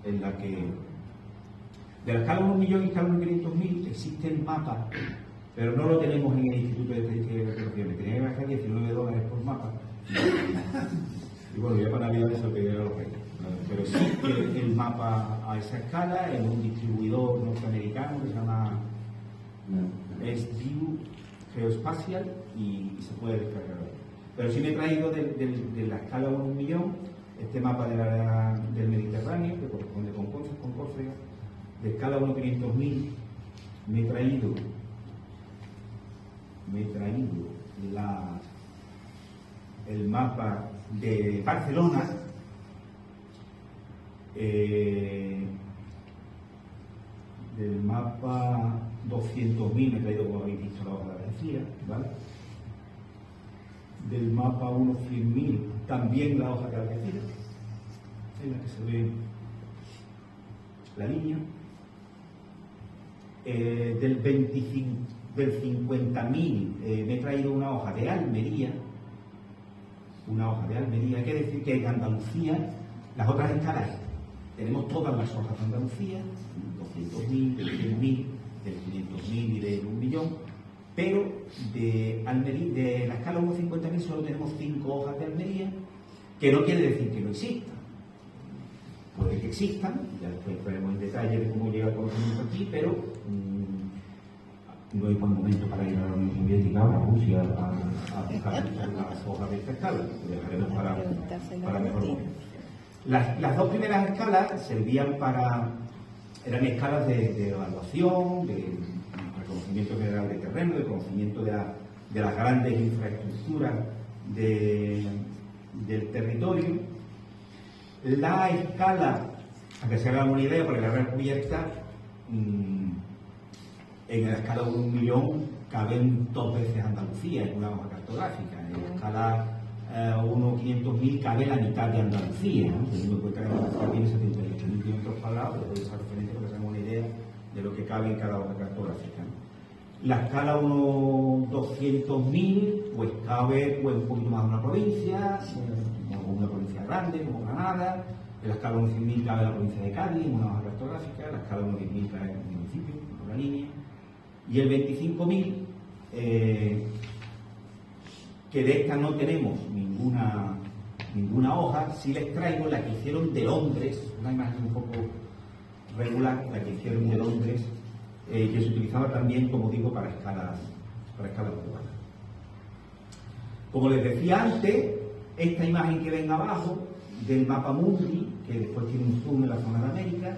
en la que de la escala 1 millón y escala 1.500.000 existen mapas, pero no lo tenemos en el Instituto de Estadística y Geografía. Me tenía que gastar $19 por mapa. Y bueno, ya para Navidad eso que era lo que pero sí que el mapa a esa escala en un distribuidor norteamericano que se llama SView Geospatial y se puede descargar. Pero sí me he traído de la escala 1 a 1 millón este mapa del Mediterráneo, que corresponde con Córcega. De escala 1 a 500.000 me he traído el mapa de Barcelona, del mapa 200.000 me he traído, como habéis visto, la hoja de Algeciras, ¿vale? Del mapa 1.100.000 también la hoja de Algeciras, en la que se ve la línea. Del 50.000 me he traído una hoja de Almería. Hay que decir que en Andalucía, las otras escalas, tenemos todas las hojas de Andalucía, 200.000, del 100.000, del 500.000 y del 1 millón, pero de la escala 1.50.000 solo tenemos 5 hojas de Almería, que no quiere decir que no existan. Puede que existan, ya después veremos en detalle de cómo llega el conocimiento aquí, pero no hay buen momento para ir a la Unión Soviética o a Rusia a buscar las hojas de esta escala, lo dejaremos para mejor momento. Las dos primeras escalas servían eran escalas de evaluación, de reconocimiento general de terreno, de conocimiento de las grandes infraestructuras del territorio. La escala, para que se hagan una idea, porque la Real Cubierta, en la escala de 1 millón caben 2 veces Andalucía en una hoja cartográfica. En la escala 1.500.000 cabe la mitad de Andalucía, ¿no? Teniendo en cuenta que Andalucía tiene 78.000 kilómetros cuadrados, pero esa referencia para que se hagan una idea de lo que cabe en cada hoja cartográfica, ¿no? La escala 1.200.000 pues cabe pues, un poquito más de una provincia, una provincia grande como Granada. En la escala 1.100.000 cabe la provincia de Cádiz, una hoja cartográfica. En la escala 1.10.000 cabe un municipio, una línea. Y el 25.000, que de esta no tenemos ninguna hoja, sí les traigo la que hicieron de Londres, una imagen un poco regular, la que hicieron de Londres, que se utilizaba también, como digo, para escalas urbanas. Como les decía antes, esta imagen que ven abajo del mapa mundi, que después tiene un zoom en la zona de América,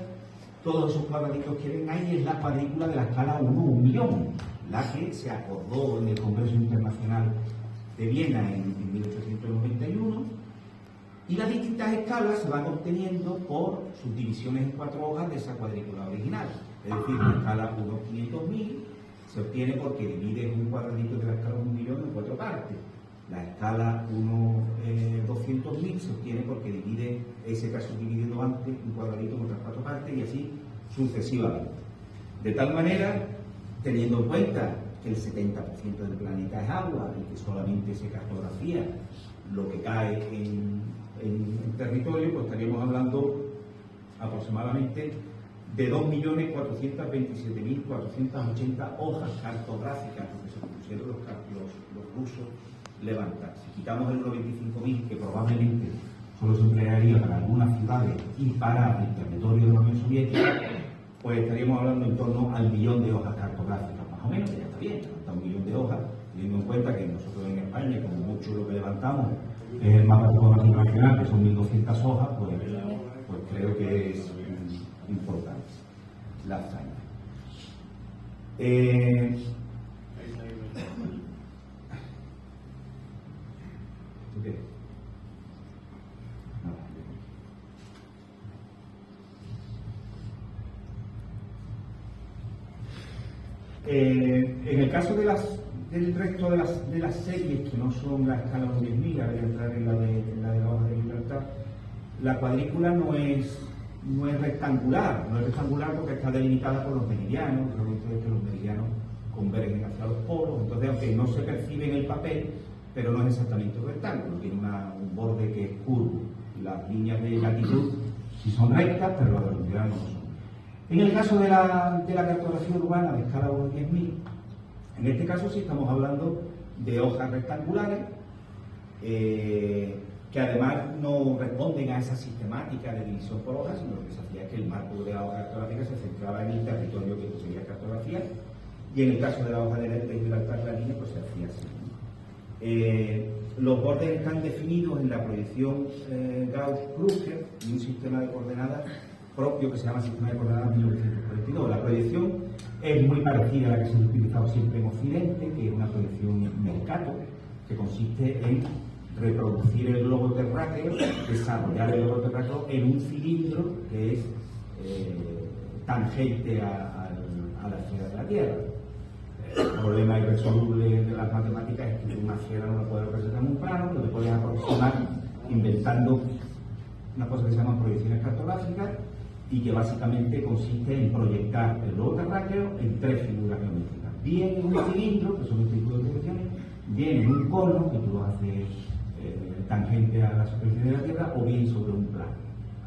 todos esos cuadraditos que ven ahí es la cuadrícula de la escala 1 a 1 millón, la que se acordó en el Congreso Internacional de Viena en 1891, y las distintas escalas se van obteniendo por subdivisiones en 4 hojas de esa cuadrícula original. Es decir, la escala 1 a 500.000 se obtiene porque divides un cuadradito de la escala 1 millón en 4 partes. La escala 1 a 200.000 se obtiene porque divide ese que ha subdividido antes un cuadradito en otras 4 partes y así sucesivamente. De tal manera, teniendo en cuenta que el 70% del planeta es agua y que solamente se cartografía lo que cae en territorio, pues estaríamos hablando aproximadamente de 2.427.480 hojas cartográficas que se propusieron los rusos levantar. Si quitamos el 95.000, que probablemente solo se emplearía para algunas ciudades y para el territorio de la Unión Soviética, pues estaríamos hablando en torno al 1.000.000 de hojas cartográficas, más o menos, que ya está bien, levantar 1.000.000 de hojas, teniendo en cuenta que nosotros en España, como mucho lo que levantamos es el mapa topográfico nacional, que son 1.200 hojas, pues creo que es importante la hazaña. ¿Tú qué? En el caso del resto de las series, que no son la escala de 10.000, voy a entrar en la de la hoja de Gibraltar, la cuadrícula no es rectangular, porque está delimitada por los meridianos, que los meridianos convergen hacia los polos, entonces aunque no se percibe en el papel, pero no es exactamente un rectángulo, tiene un borde que es curvo, y las líneas de latitud sí son rectas, pero las de longitude no son. En el caso de la cartografía urbana de escala 1 a 10.000, en este caso sí estamos hablando de hojas rectangulares, que además no responden a esa sistemática de división por hojas, sino lo que se hacía es que el marco de la hoja cartográfica se centraba en el territorio que poseía cartografía, y en el caso de la hoja de Gibraltar la línea, pues se hacía así. Los bordes están definidos en la proyección Gauss-Krüger y un sistema de coordenadas propio que se llama Sistema de Coordenadas 1942. La proyección es muy parecida a la que se ha utilizado siempre en Occidente, que es una proyección Mercator, que consiste en reproducir el globo terráqueo, desarrollar el globo terráqueo en un cilindro que es tangente a la esfera de la Tierra. El problema irresoluble de las matemáticas es que una esfera no la puedes representar en un plano, pero te puedes aproximar inventando una cosa que se llama proyecciones cartográficas, y que básicamente consiste en proyectar el globo terráqueo en tres figuras geométricas. Bien en un cilindro, que son este tipo de proyecciones, bien en un cono, que tú lo haces tangente a la superficie de la Tierra, o bien sobre un plano.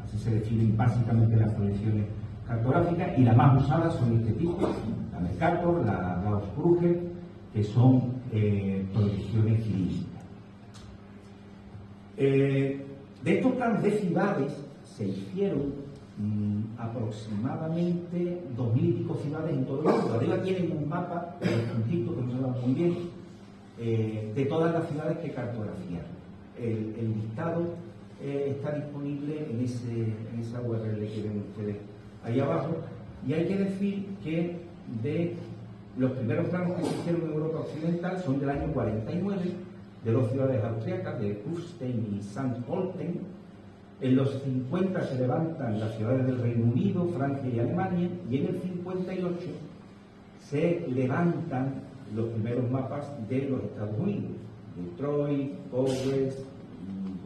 Así se definen básicamente las proyecciones cartográficas, y las más usadas son este tipo, la Mercator, la Gauss-Krüger, que son proyecciones cilíndricas. De estos planos de ciudades se hicieron aproximadamente 2.000 y pico ciudades en todo el mundo. Arriba tienen un mapa, un que no se va muy bien, de todas las ciudades que cartografiaron. El listado está disponible en esa URL que ven ustedes ahí abajo, y hay que decir que de los primeros planos que se hicieron en Europa Occidental son del año 49, de dos ciudades austriacas, de Kufstein y St. Pölten. En los 50 se levantan las ciudades del Reino Unido, Francia y Alemania, y en el 58 se levantan los primeros mapas de los Estados Unidos: Detroit, Powers,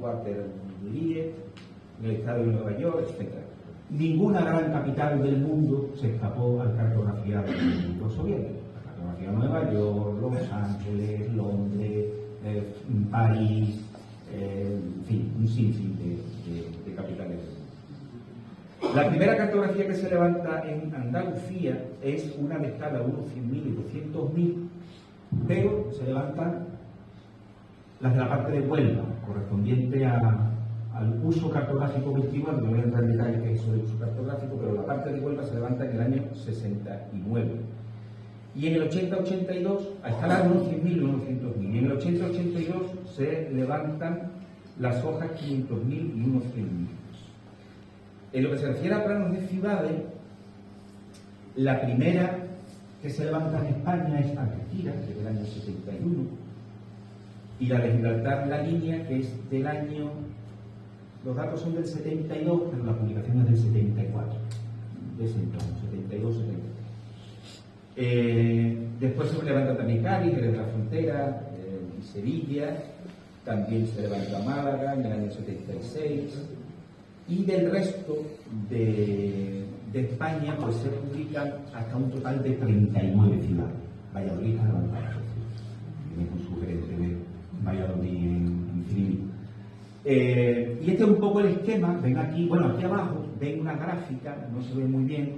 Waterloo, el estado de Nueva York, etc. Ninguna gran capital del mundo se escapó al cartografiar el mundo soviético. La cartografía Nueva York, Los Ángeles, Londres, París, en fin, un sinfín de capitales del mundo. La primera cartografía que se levanta en Andalucía es una de escala 1, 100.000 y 200.000, pero se levantan las de la parte de Huelva, correspondiente al uso cartográfico virtual. No voy a entrar en detalle que es eso del uso cartográfico, pero la parte de Huelva se levanta en el año 69. Y en el 80-82, a escala de unos 100.000 y unos 200.000. Y en el 80-82 se levantan las hojas 500.000 y unos 100.000. En lo que se refiere a planos de ciudades, la primera que se levanta en España es Algeciras, que es del año 71, y la de Gibraltar, la línea, que es del año, los datos son del 72, pero la publicación es del 74, de ese entorno, 72-73. Después se levanta también Cádiz, Jerez de la Frontera, y Sevilla, también se levanta Málaga en el año 76, y del resto de España pues se publican hasta un total de 39 ciudades. Valladolid está levantada, viene con su gerente de Valladolid en Civil. Y este es un poco el esquema. Ven aquí, bueno, aquí abajo ven una gráfica, no se ve muy bien,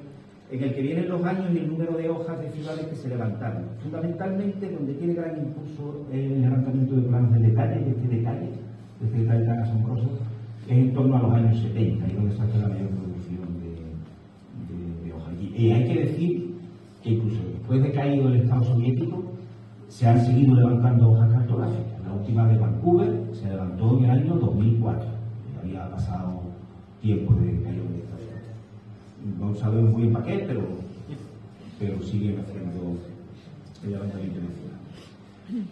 en el que vienen los años y el número de hojas de ciudades que se levantaron. Fundamentalmente, donde tiene gran impulso el levantamiento de planes de detalle, este detalle tan asombroso, es en torno a los años 70, y donde se hace la mayor producción de hojas. Y hay que decir que incluso después de caído el Estado soviético, se han seguido levantando hojas cartográficas. La última de Vancouver se levantó en el año 2004. Había pasado tiempo de caído del Estado. No sabemos muy bien para qué, pero siguen haciendo el levantamiento de ciudad.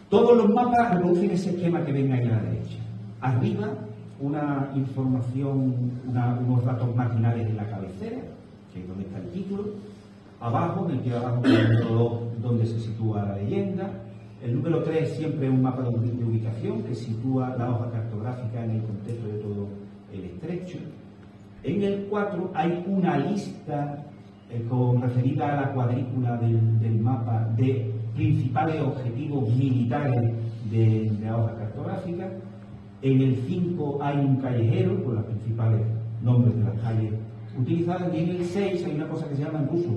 Todos los mapas reproducen ese esquema que ven ahí a la derecha. Arriba, una información, unos datos marginales en la cabecera, que es donde está el título. Abajo, en el que abajo el número 2, donde se sitúa la leyenda. El número 3 siempre es un mapa de ubicación que sitúa la hoja cartográfica en el contexto de todo el estrecho. En el 4 hay una lista referida a la cuadrícula del mapa de principales objetivos militares de la hoja cartográfica. En el 5 hay un callejero con los principales nombres de las calles utilizadas. Y en el 6 hay una cosa que se llama en ruso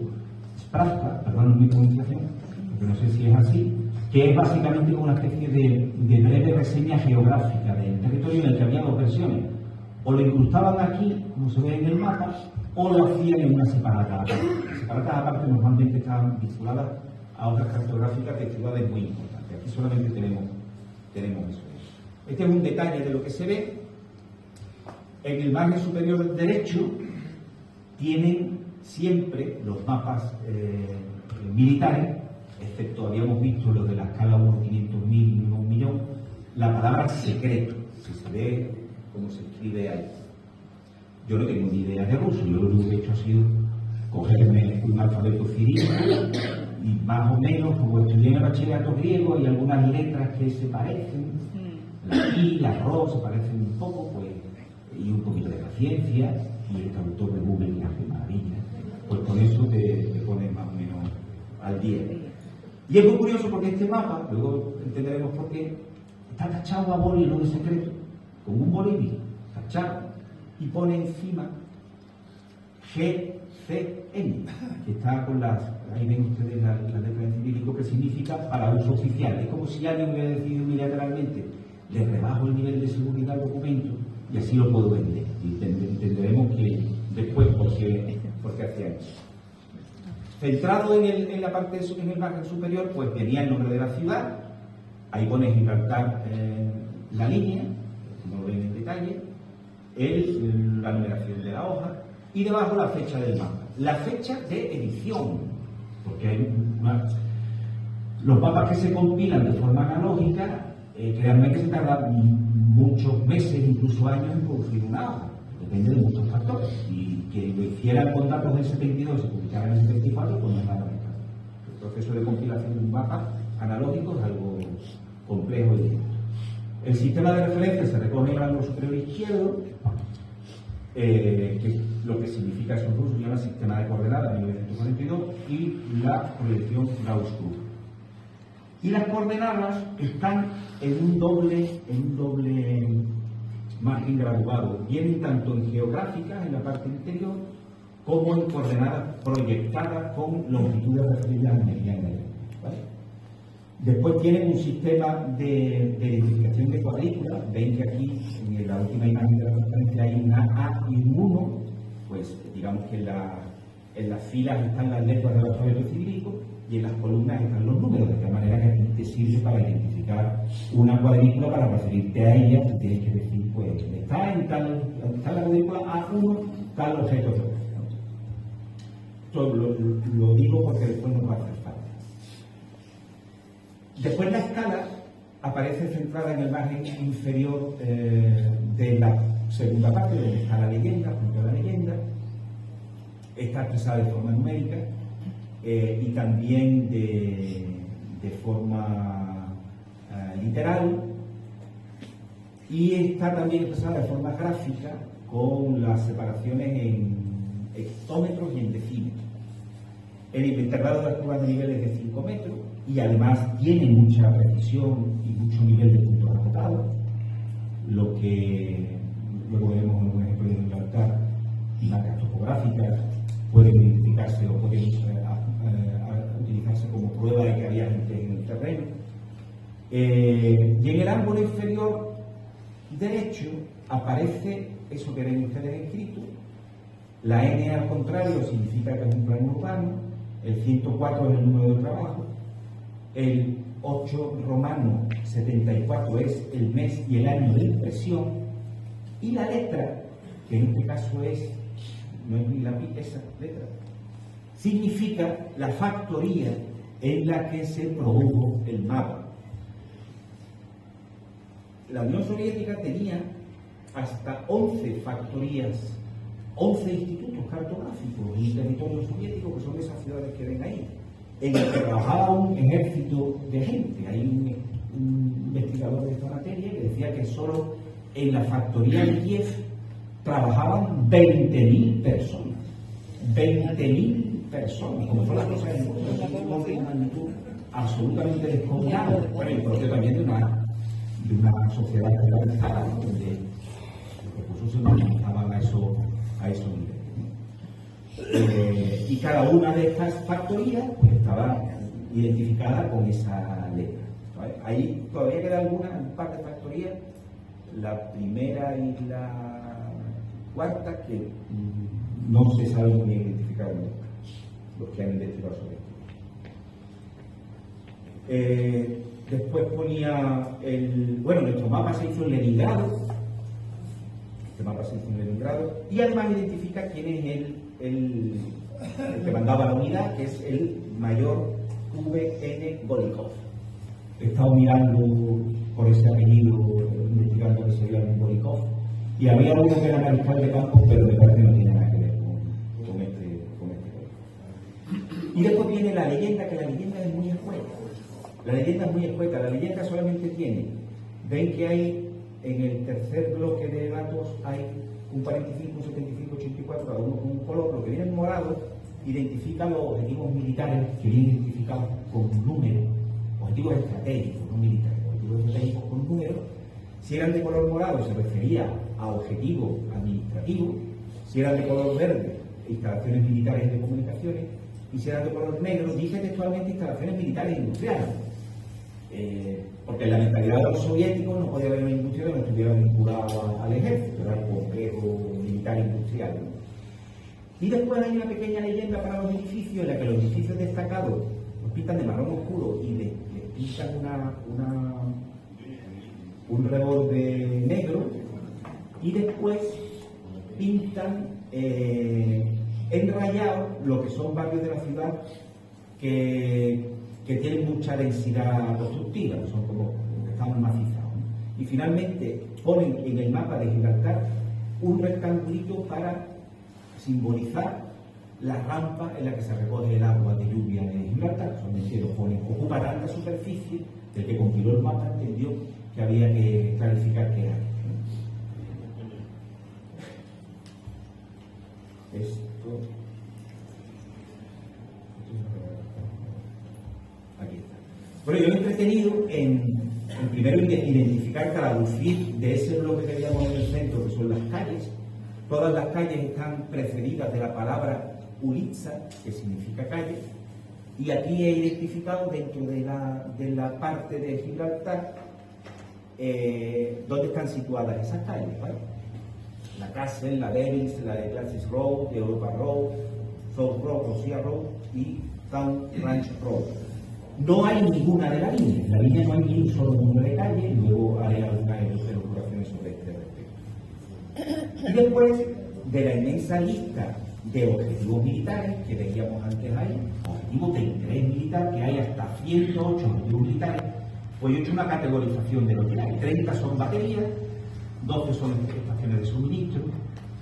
Spravka, perdón mi pronunciación, porque no sé si es así, que es básicamente como una especie de breve reseña geográfica del territorio en el que había dos versiones. O lo incrustaban aquí, como se ve en el mapa, o lo hacían en una separata aparte. Las separatas aparte normalmente estaban vinculadas a otras cartográficas de ciudades muy importantes. Aquí solamente tenemos eso. Este es un detalle de lo que se ve. En el margen superior derecho tienen siempre los mapas militares, excepto habíamos visto los de la escala 1/500.000 y 1.000.000, la palabra secreto, si se ve como se escribe ahí. Yo no tengo ni idea de ruso, yo lo único que he hecho ha sido cogerme un alfabeto cirílico y más o menos, como estudié en el bachillerato griego, hay algunas letras que se parecen, la I, la RO se parecen un poco, pues, y un poquito de paciencia, y el traductor de Google y hace maravillas. Pues con eso te pones más o menos al día. Y es muy curioso porque este mapa, luego entenderemos por qué, está tachado a boli, no de secreto, con un bolivic tachado, y pone encima GCN, que está con las, ahí ven ustedes la letra en cirílico, que significa para uso oficial. Es como si alguien hubiera decidido unilateralmente, le rebajo el nivel de seguridad al documento y así lo puedo vender. Y entenderemos que después por qué hacía eso. Centrado en la parte en el margen superior, pues venía el nombre de la ciudad, ahí pone Gibraltar la línea, como lo ven en detalle, la numeración de la hoja y debajo la fecha del mapa. La fecha de edición, porque hay los mapas que se compilan de forma analógica, créanme que se tardan muchos meses, incluso años en producir una hoja. Depende de muchos factores. Y que lo hicieran con datos del 72 y se publicaran en el 74, pues no es nada. El proceso de compilación de un mapa analógico es algo complejo y difícil. El sistema de referencia se recoge en el ángulo superior izquierdo, que lo que significa eso en ruso, se llama sistema de coordenadas 1942, y la proyección Gauss-Krug. Y las coordenadas están en un doble margen graduado. Vienen tanto en geográficas, en la parte interior, como en coordenadas proyectadas con longitudes referidas a meridianas. ¿Vale? Después tienen un sistema de identificación de cuadrículas. Ven que aquí, en la última imagen de la transparencia, hay una A y un 1. Pues digamos que en las filas están las letras del alfabeto cirílico y en las columnas están los números, de tal manera que aquí te sirve para identificar una cuadrícula. Para referirte a ella, tú tienes que decir, pues, está en la cuadrícula A1, tal objeto de objeto. Esto lo digo porque después nos va a hacer falta. Después la escala aparece centrada en el margen inferior de la segunda parte, donde está la leyenda, junto a la leyenda. Está expresada de forma numérica y también de forma literal, y está también expresada de forma gráfica con las separaciones en hectómetros y en decímetros. El intervalo de las curvas de nivel es de 5 metros y además tiene mucha precisión y mucho nivel de puntos acotados, lo que luego veremos en un ejemplo de Gibraltar y marcas topográficas pueden identificarse o pueden utilizarse como prueba de que había gente en el terreno. Y en el ángulo inferior derecho aparece eso que ven ustedes escrito. La N al contrario significa que es un plano urbano, el 104 es el número de trabajo, el 8 romano 74 es el mes y el año de impresión, y la letra, que en este caso es, no es ni la pi, esa letra, significa la factoría en la que se produjo el mapa. La Unión Soviética tenía hasta 11 factorías, 11 institutos cartográficos en el territorio soviético, que son esas ciudades que ven ahí, en el que trabajaba un ejército de gente. Hay un investigador de esta materia que decía que solo en la factoría de Kiev trabajaban 20.000 personas. 20.000 personas, como son las cosas en mundo, de una magnitud absolutamente descomunal. Bueno, y propio también de una sociedad generalizada, ¿no?, donde los recursos se movilizaban a esos niveles. Y cada una de estas factorías pues, estaba identificada con esa letra. ¿Vale? Ahí todavía queda un par de factorías, la primera y la cuarta, que no se sabe muy bien identificar los que han investigado sobre esto. Después ponía nuestro mapa se hizo en Leningrado. Este mapa se hizo en Leningrado y además identifica quién es el que mandaba la unidad, que es el mayor V.N. Golikov. He estado mirando por ese apellido, investigando que sería un Golikov, y había uno que era mariscal de campo, pero me parece que no tiene nada que ver con este Golikov. Y después viene la leyenda, que la leyenda es muy escueta. La leyenda solamente tiene, ven que hay en el tercer bloque de datos hay un 45, un 75, 84, cada uno con un color. Lo que viene en morado identifica los objetivos militares que vienen identificados con un número, objetivos estratégicos, no militares, objetivos estratégicos con un número. Si eran de color morado se refería a objetivos administrativos, si eran de color verde, instalaciones militares y de comunicaciones, y si eran de color negro, dice textualmente instalaciones militares e industriales. Porque en la mentalidad de los soviéticos no podía haber una industria que no estuviera vinculada al ejército, era el complejo militar industrial, ¿no? Y después hay una pequeña leyenda para los edificios, en la que los edificios destacados los pintan de marrón oscuro y les pintan un reborde negro, y después pintan enrayado lo que son barrios de la ciudad que tienen mucha densidad constructiva, que son como que están macizados, ¿no? Y finalmente ponen en el mapa de Gibraltar un rectangulito para simbolizar la rampa en la que se recoge el agua de lluvia de Gibraltar. Solamente lo ponen, ocupa tanta superficie, el que compiló el mapa entendió que había que clarificar qué era. Aquí está. Bueno, yo me he entretenido en primero identificar, traducir de ese bloque que veíamos en el centro, que son las calles. Todas las calles están precedidas de la palabra Ulitsa, que significa calle, y aquí he identificado dentro de la parte de Gibraltar dónde están situadas esas calles, ¿vale? La Castle, la Devils, la de Glacis Road, Europa Road, South Road, Rosia Road y Town Ranch Road. No hay ninguna de la línea. En la línea no hay ni un solo número de calle, y luego haré algunas elucubraciones sobre este respecto. Y después de la inmensa lista de objetivos militares que veíamos antes ahí, objetivos de interés militar, que hay hasta 108 objetivos militares, pues yo he hecho una categorización de lo que hay. 30 son baterías, 12 son estaciones de suministro,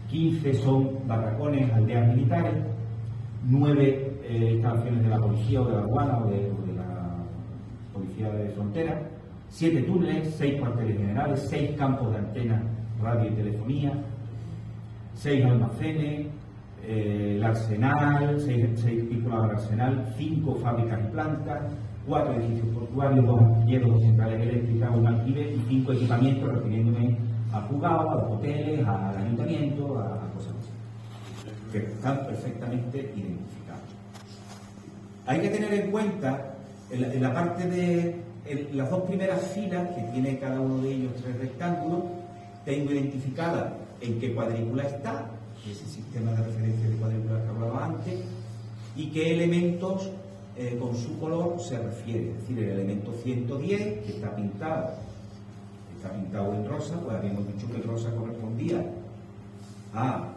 15 son barracones, aldeas militares, 9 instalaciones de la policía o de la aduana o de la policía de frontera, 7 túneles, 6 cuarteles generales, 6 campos de antenas, radio y telefonía, 6 almacenes, el arsenal, 6 pistolas del arsenal, 5 fábricas y plantas, 4 edificios portuarios, 2 astilleros, 2 centrales eléctricas, un aljibe y 5 equipamientos, refiriéndome a juzgados, a los hoteles, al ayuntamiento, a cosas así, que están perfectamente identificados. Hay que tener en cuenta, en la parte de las 2 primeras filas, que tiene cada uno de ellos 3 rectángulos, tengo identificada en qué cuadrícula está, ese sistema de referencia de cuadrícula que hablaba antes, y qué elementos con su color se refiere. Es decir, el elemento 110, que está pintado en rosa, pues habíamos dicho que el rosa correspondía a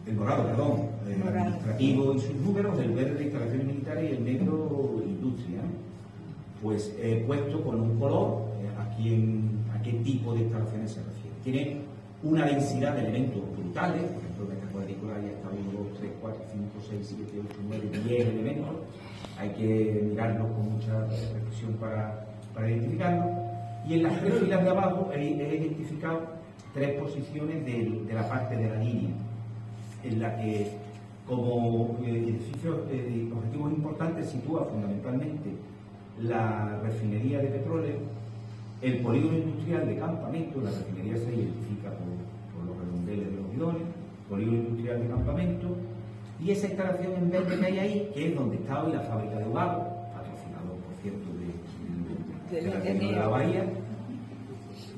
el morado, perdón, el administrativo y sus números, el verde instalaciones militares y el negro industria. Pues he puesto con un color a qué tipo de instalaciones se refiere. Tiene una densidad de elementos brutales, por ejemplo, en esta cuadrícula ya está 1, 2, 3, 4, 5, 6, 7, 8, 9, 10 elementos. Hay que mirarlos con mucha precisión para identificarlos. Y en las 3 filas de abajo he identificado 3 posiciones de la parte de la línea, en la que como objetivos importantes sitúa fundamentalmente la refinería de petróleo, el polígono industrial de Campamento. La refinería se identifica por los redondeles de los bidones, polígono industrial de Campamento, y esa instalación en verde que hay ahí, que es donde está hoy la fábrica de Ubago, patrocinador, por cierto, de la Bahía,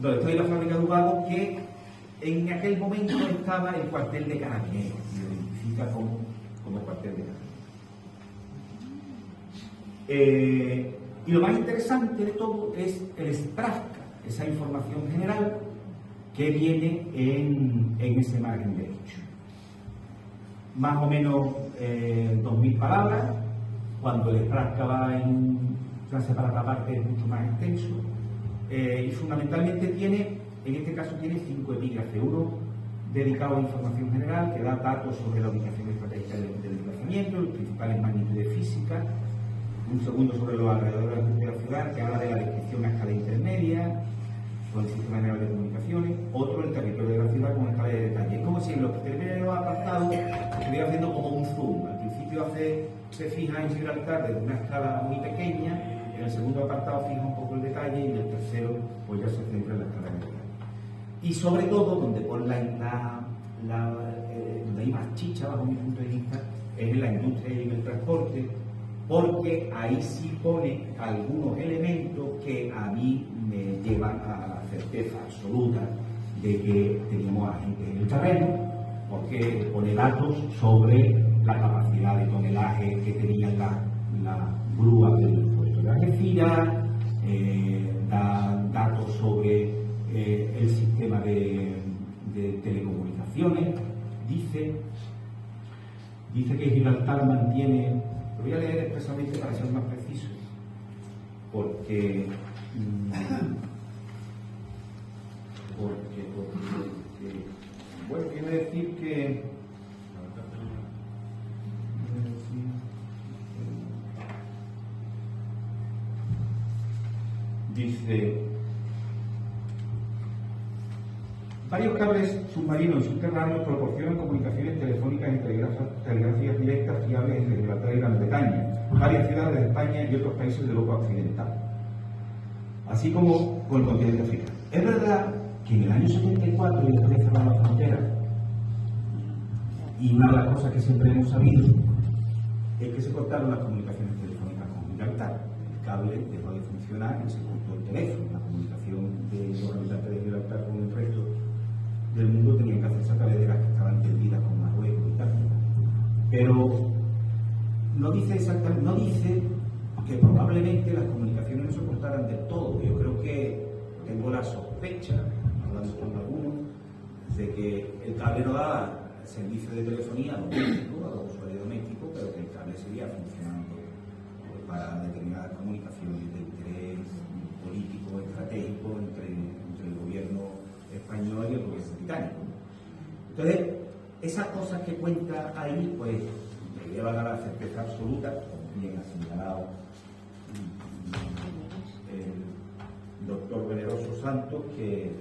donde está hoy la fábrica de Ubago, que en aquel momento estaba el cuartel de Carabineros, y lo identifica como cuartel de Carabineros. Y lo más interesante de todo es el SPRAFCA, esa información general que viene en ese margen derecho. Más o menos 2.000 palabras, cuando el SPRAFCA va en clase para otra parte es mucho más extenso, y fundamentalmente en este caso tiene 5 epígrafes, uno dedicado a información general, que da datos sobre la ubicación estratégica del desplazamiento, las principales magnitudes físicas, un segundo sobre los alrededores de la ciudad, que habla de la descripción a escala intermedia, con el sistema general de comunicaciones, otro el territorio de la ciudad con escala de detalle. Es como si en los primeros apartados estuviera haciendo como un zoom. Al principio se fija en Gibraltar desde una escala muy pequeña, en el segundo apartado fija un poco el detalle y en el tercero pues ya se centra en la escala de detalle. Y sobre todo, donde donde hay más chicha bajo mi punto de vista, es en la industria y en el transporte, porque ahí sí pone algunos elementos que a mí me llevan a la certeza absoluta de que teníamos agentes en el terreno, porque pone datos sobre la capacidad de tonelaje que tenía la grúa del puerto de Algeciras, da datos sobre el sistema de telecomunicaciones. Dice que Gibraltar mantiene, lo voy a leer expresamente para ser más preciso, porque bueno, quiere decir que dice: varios cables submarinos y subterráneos proporcionan comunicaciones telefónicas y telegráficas directas fiables entre Gibraltar y Gran Bretaña, varias ciudades de España y otros países de Europa Occidental, así como con el continente africano. Es verdad que en el año 74 ya se había cerrado la frontera, y una de las cosas que siempre hemos sabido es que se cortaron las comunicaciones telefónicas con Gibraltar. El cable dejó de funcionar y se cortó el teléfono. La comunicación de los habitantes de Gibraltar con el resto del mundo tenían que hacerse a través de las que estaban tendidas con Marruecos y tal. Pero no dice exactamente, no dice que probablemente las comunicaciones no se cortaran del todo. Yo creo que tengo la sospecha, hablando con algunos, de que el cable no daba servicio de telefonía doméstico, a los usuarios domésticos, pero que el cable seguía funcionando para determinadas comunicaciones de interés político, estratégico entre el gobierno español y el gobierno británico. Entonces, esas cosas que cuenta ahí, pues, me llevan a la certeza absoluta, como bien ha señalado doctor Veneroso Santos, que el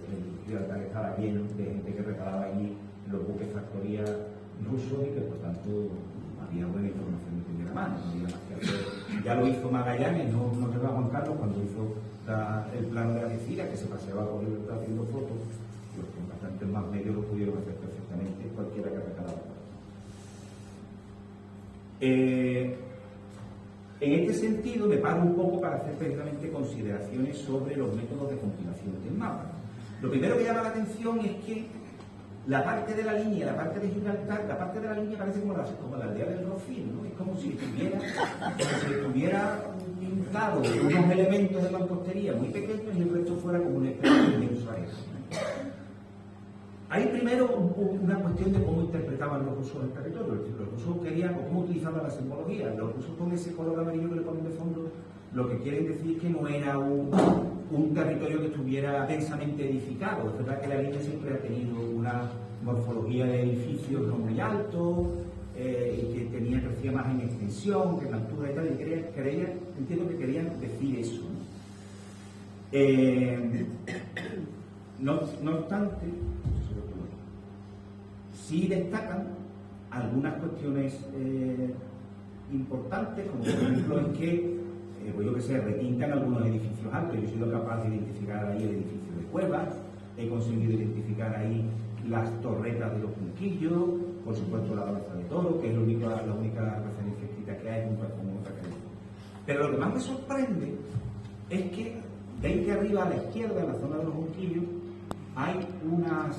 Gibraltar estaba lleno de gente que reparaba allí los buques factoría rusos y que por tanto había buena información de primera mano, no había más que hacer. Ya lo hizo Magallanes, no se va Juan Carlos, cuando hizo el plano de Algeciras, que se paseaba por Gibraltar haciendo fotos, los que bastantes más medios lo pudieron hacer perfectamente, cualquiera que reparaba. En este sentido, me paro un poco para hacer precisamente consideraciones sobre los métodos de compilación del mapa. Lo primero que llama la atención es que la parte de la línea, la parte de Gibraltar, la parte de la línea parece como la aldea del Rocío, ¿no? Es como si estuviera pintado unos elementos de mampostería muy pequeños y el resto fuera como una especie de inmenso arena. Hay primero una cuestión de cómo interpretaban los rusos el territorio. Los rusos querían, o cómo utilizaban la simbología. Los rusos con ese color amarillo que le ponen de fondo, lo que quieren decir es que no era un territorio que estuviera densamente edificado. Es verdad que la línea siempre ha tenido una morfología de edificios no muy altos, y que crecía más en extensión, que en altura y tal, y entiendo que querían decir eso, ¿no? No obstante, sí destacan algunas cuestiones importantes, como por ejemplo es que, pues yo que sé, retintan algunos edificios altos. Yo he sido capaz de identificar ahí el edificio de Cuevas, he conseguido identificar ahí las torretas de los Junquillos, por supuesto la Cabeza de Toro, que es la única referencia escrita que hay junto con otra que hay. Pero lo que más me sorprende es que veis que arriba a la izquierda, en la zona de los Junquillos, hay unos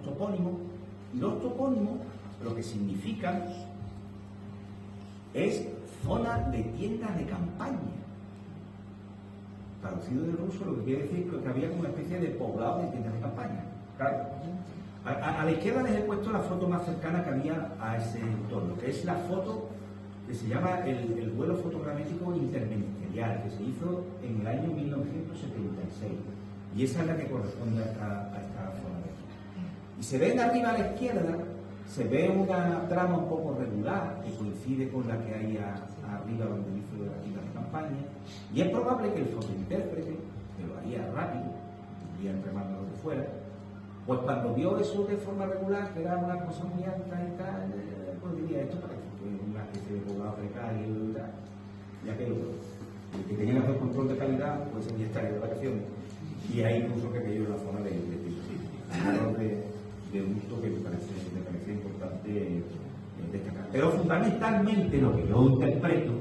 topónimos, y los topónimos lo que significan es zona de tiendas de campaña. Traducido del ruso, lo que quiere decir que había como una especie de poblado de tiendas de campaña. Claro. A la izquierda les he puesto la foto más cercana que había a ese entorno, que es la foto que se llama el vuelo fotogramétrico interministerial, que se hizo en el año 1976. Y esa es la que corresponde a esta zona de aquí. Y se ve arriba a la izquierda, se ve una trama un poco regular que coincide con la que hay arriba donde dice de la tienda de campaña. Y es probable que el fotointérprete, que lo haría rápido, iría remando lo de fuera, pues cuando vio eso de forma regular, que era una cosa muy alta y tal, pues diría, esto parece que es una especie de poblado precario y tal. Ya que el que tenía mejor control de calidad, pues ya estaría de vacaciones. Y hay incluso que cayó en la zona de gusto que me parece importante destacar. Pero fundamentalmente lo que yo interpreto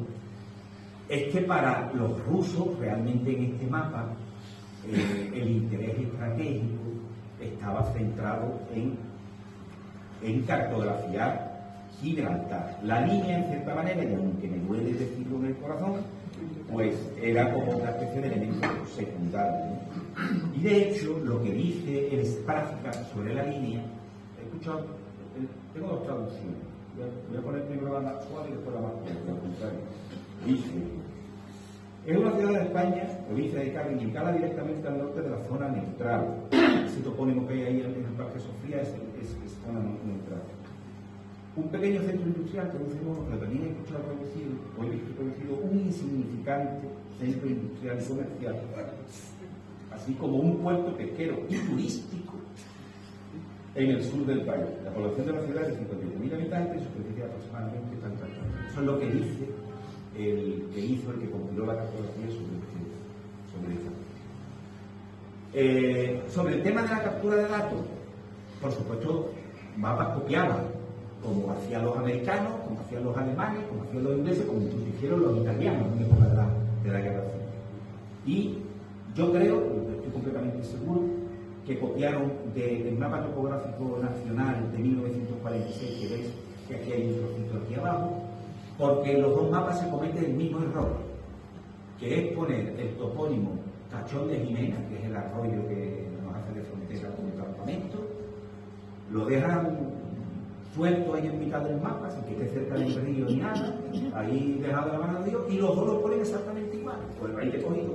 es que para los rusos realmente en este mapa el interés estratégico estaba centrado en cartografiar Gibraltar. La línea, en cierta manera, y aunque me duele decirlo en el corazón, pues era como una especie de elemento secundario, ¿no? Y de hecho, lo que dice el Spráfica sobre la línea, he escuchado, tengo dos traducciones, voy a poner primero la más actual y después la más corta, al contrario. Dice: es una ciudad de España, provincia de Cádiz, ubicada directamente al norte de la zona neutral. Ese topónimo que hay ahí en el Parque Sofía es zona neutral. Un pequeño centro industrial, que pero también he escuchado traducido, o he visto traducido, un insignificante centro industrial y comercial, así como un puerto pesquero y turístico en el sur del país. La población de la ciudad es de 57.000 habitantes y superficie aproximadamente tanto. Eso es lo que dice el que compiló la cartografía sobre eso. Sobre el tema de la captura de datos, por supuesto, mapas copiados, como hacían los americanos, como hacían los alemanes, como hacían los ingleses, como incluso hicieron los italianos en época de la Guerra Civil. Y yo creo, estoy completamente seguro, que copiaron del mapa topográfico nacional de 1946, que veis que aquí hay un trocito aquí abajo, porque en los dos mapas se comete el mismo error, que es poner el topónimo Cachón de Jimena, que es el arroyo que nos hace de frontera con el campamento, lo dejan suelto ahí en mitad del mapa, sin que esté cerca del río ni nada, ahí dejado la mano de Dios, y los dos lo ponen exactamente igual. Pues ahí que he cogido,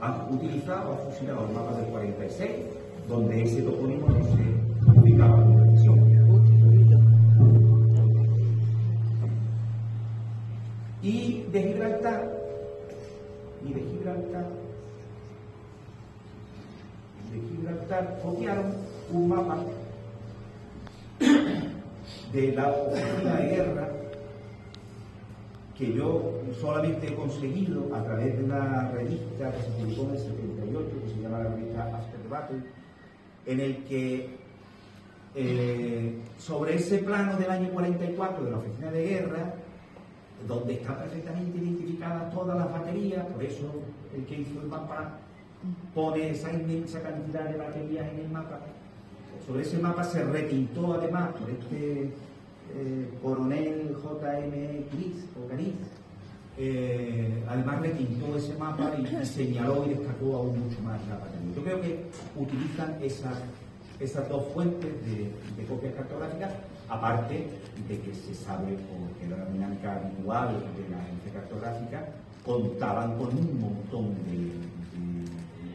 han utilizado, han fusilado el mapa del 46, donde ese topónimo no se ubicaba con precisión. Y de Gibraltar, resulta, copiaron un mapa de la oficina de guerra que yo solamente he conseguido a través de una revista que se publicó en el 78, que se llama la revista After the Battle, en el que sobre ese plano del año 44 de la oficina de guerra, donde están perfectamente identificadas todas las baterías, por eso el que hizo el mapa pone esa inmensa cantidad de baterías en el mapa. Sobre ese mapa se repintó además por este coronel J.M. Cariz, además repintó ese mapa y señaló y destacó aún mucho más la batería. Yo creo que utilizan esas dos fuentes de copias cartográficas, aparte de que se sabe, porque la dinámica habitual de la agencia cartográfica, contaban con un montón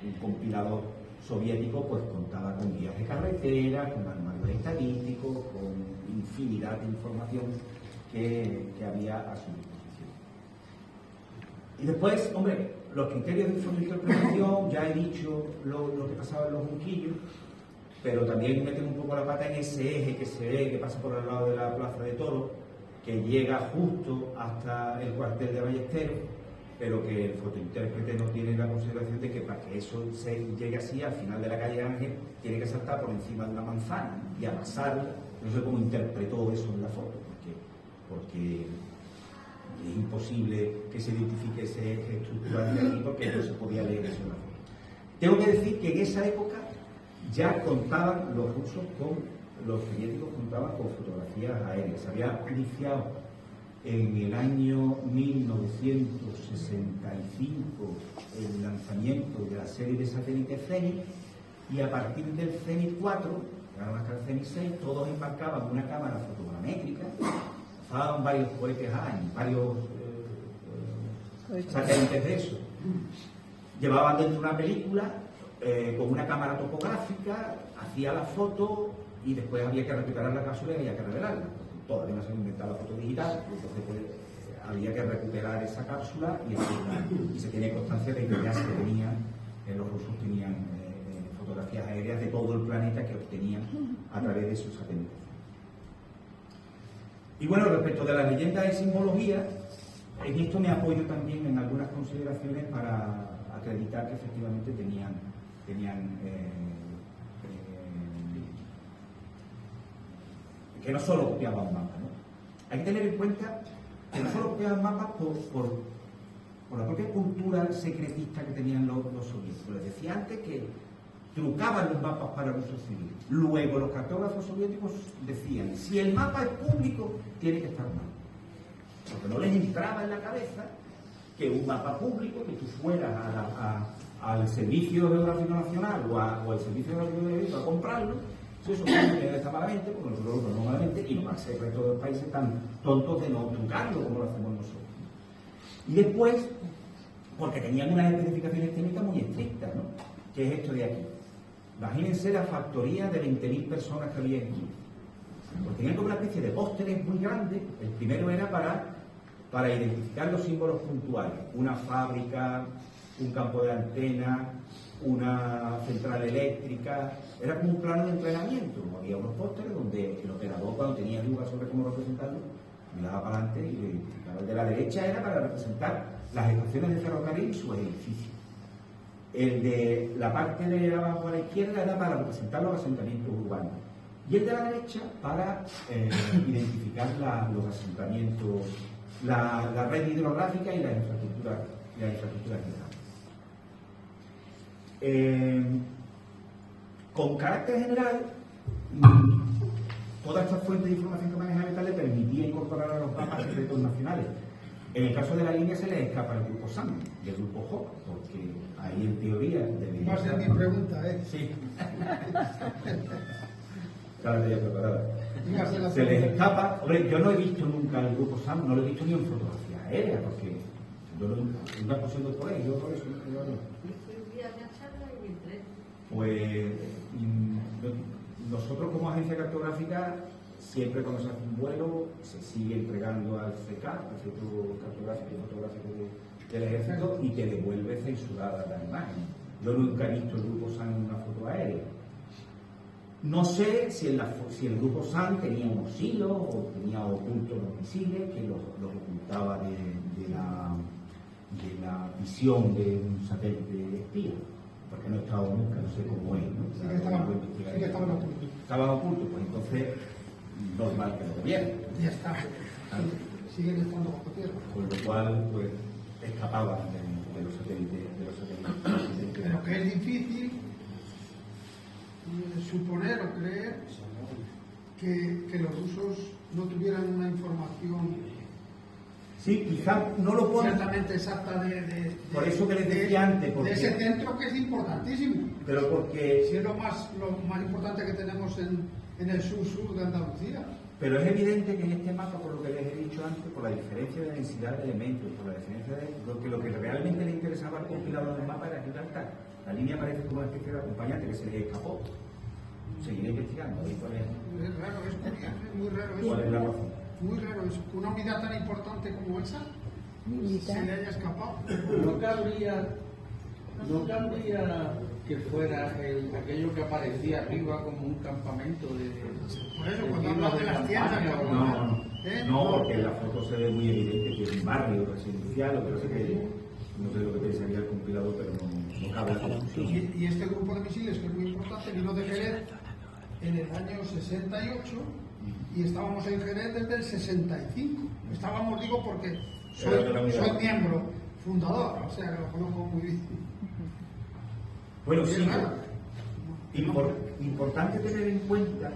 un compilador soviético, pues contaba con guías de carretera, con manuales estadísticos, con infinidad de información que había a su disposición. Y después, hombre, los criterios de fotointerpretación, ya he dicho lo que pasaba en los Junquillos, pero también meten un poco la pata en ese eje que se ve, que pasa por el lado de la Plaza de Toros, que llega justo hasta el cuartel de Ballesteros, pero que el fotointérprete no tiene la consideración de que para que eso se llegue así al final de la calle Ángel tiene que saltar por encima de una manzana y amasarla. No sé cómo interpretó eso en la foto, porque es imposible que se identifique ese eje estructural de aquí porque no se podía leer eso en la foto. Tengo que decir que en esa época ya contaban los rusos los soviéticos contaban con fotografías aéreas. Se había iniciado en el año 1965 el lanzamiento de la serie de satélites Zenit, y a partir del Zenit 4, llegaron hasta el Zenit 6, todos embarcaban una cámara fotogramétrica, lanzaban varios cohetes al año, varios satélites de eso. Llevaban dentro una película con una cámara topográfica, hacía la foto y después había que recuperar la cápsula y había que revelarla. Todavía no se había inventado la foto digital, entonces pues, había que recuperar esa cápsula y se tiene constancia de que ya se tenían, los rusos tenían fotografías aéreas de todo el planeta que obtenían a través de sus satélites. Y bueno, respecto de la leyenda y simbología, en esto me apoyo también en algunas consideraciones para acreditar que efectivamente tenían que no solo copiaban mapas, ¿no? Hay que tener en cuenta que no solo copiaban mapas por la propia cultura secretista que tenían los soviéticos. Les decía antes que trucaban los mapas para el uso civil. Luego los cartógrafos soviéticos decían, si el mapa es público, tiene que estar mal. Porque no les entraba en la cabeza que un mapa público, que tú fueras al Servicio Geográfico Nacional o al Servicio Geográfico a comprarlo, eso está malamente, porque nosotros lo normalmente, y no más el resto de los países tan tontos de no trucarlo como lo hacemos nosotros. Y después, porque tenían unas especificaciones técnicas muy estrictas, ¿no? ¿Qué es esto de aquí? Imagínense la factoría de 20.000 personas que había aquí. Pues tenían como una especie de pósteres muy grandes. El primero era para identificar los símbolos puntuales. Una fábrica, un campo de antena, una central eléctrica. Era como un plano de entrenamiento. Había unos pósteres donde el operador, cuando tenía dudas sobre cómo representarlo, miraba para adelante y lo identificaba. El de la derecha era para representar las estaciones de ferrocarril y sus edificios. El de la parte de abajo a la izquierda era para representar los asentamientos urbanos. Y el de la derecha para identificar los asentamientos, la red hidrográfica y la infraestructura hidráulica. Con carácter general, todas estas fuentes de información que maneja Metal le permitía incorporar a los mapas secretos nacionales. En el caso de la línea se les escapa el grupo SAM y el grupo JOC, porque ahí en teoría debería estar... mi pregunta, ¿eh? Sí. Claro, ya preparada. Se les escapa. Hombre, yo no he visto nunca el grupo SAM, no lo he visto ni en fotografía aérea, porque yo nunca puse por ahí, yo por eso no creo. Pues nosotros como agencia cartográfica, siempre cuando se hace un vuelo, se sigue entregando al CK, al Centro Cartográfico y Fotográfico del Ejército, y te devuelve censurada la imagen. Yo nunca he visto el grupo SAM en una foto aérea. No sé si el grupo SAN tenía unos silos o tenía ocultos los misiles que los ocultaba de la visión de un satélite espía, porque no he estado nunca, no sé cómo es, ¿no? Sí que estaban ocultos. Estaban ocultos, pues entonces normal que lo vieran. Ya está. Claro. Siguen estando bajo tierra. Con lo cual, pues, escapaban de los satélites. Pero que es difícil suponer o creer que los rusos no tuvieran una información Sí, quizá no lo ponen. ciertamente exacta Por eso que les decía antes, porque- de ese centro que es importantísimo. Pero porque. Si es lo más importante que tenemos en el sur de Andalucía. Pero es evidente que en este mapa, por lo que les he dicho antes, por la diferencia de densidad de elementos, por la diferencia de lo que realmente le interesaba al compilador del mapa era Gibraltar. La línea parece como una especie de acompañante que se les escapó. Seguiré investigando. ¿Veis cuál es? Es raro, es curioso, es muy raro ¿Cuál es la eso. razón? Muy raro eso. Que una unidad tan importante como esa se Militar. le haya escapado. No cabría que fuera aquello que aparecía arriba como un campamento de. Por eso, de cuando tiendas hablan de las tiendas, campaña, como- o- No, porque en la foto se ve muy evidente que es un barrio residencial, o que no sé qué. No sé lo que pensaría el compilador, pero no cabe la confusión. Y este grupo de misiles, que es muy importante, vino de Jerez en el año 68 y estábamos en Jerez desde el 65. Estábamos, digo, porque Era de la unidad. soy miembro fundador, o sea que lo conozco muy bien. Bueno, Y es sí, raro. importante tener en cuenta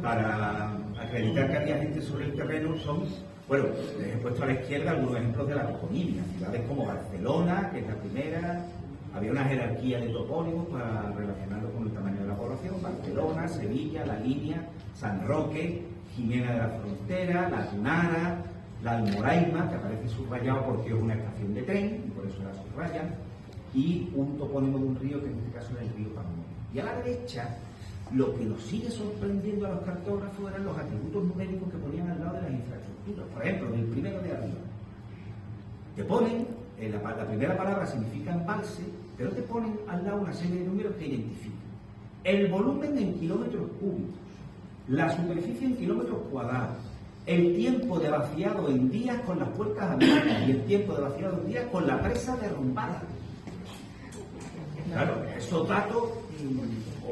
para acreditar que había gente sobre el terreno son, bueno, les he puesto a la izquierda algunos ejemplos de la toponimia, ciudades como Barcelona, que es la primera, había una jerarquía de topónimos para relacionarlo con el tamaño de la población, Barcelona, Sevilla, La Línea, San Roque, Jimena de la Frontera, La Tunara, la Almoraima, que aparece subrayado porque es una estación de tren, y por eso la subrayan, y un topónimo de un río, que en este caso era el río Palmón. Y a la derecha, lo que nos sigue sorprendiendo a los cartógrafos eran los atributos numéricos que ponían al lado de las infraestructuras. Por ejemplo, en el primero de arriba, te ponen, la primera palabra significa embalse, pero te ponen al lado una serie de números que identifican el volumen en kilómetros cúbicos, la superficie en kilómetros cuadrados, el tiempo de vaciado en días con las puertas abiertas y el tiempo de vaciado en días con la presa derrumbada. Claro, esos datos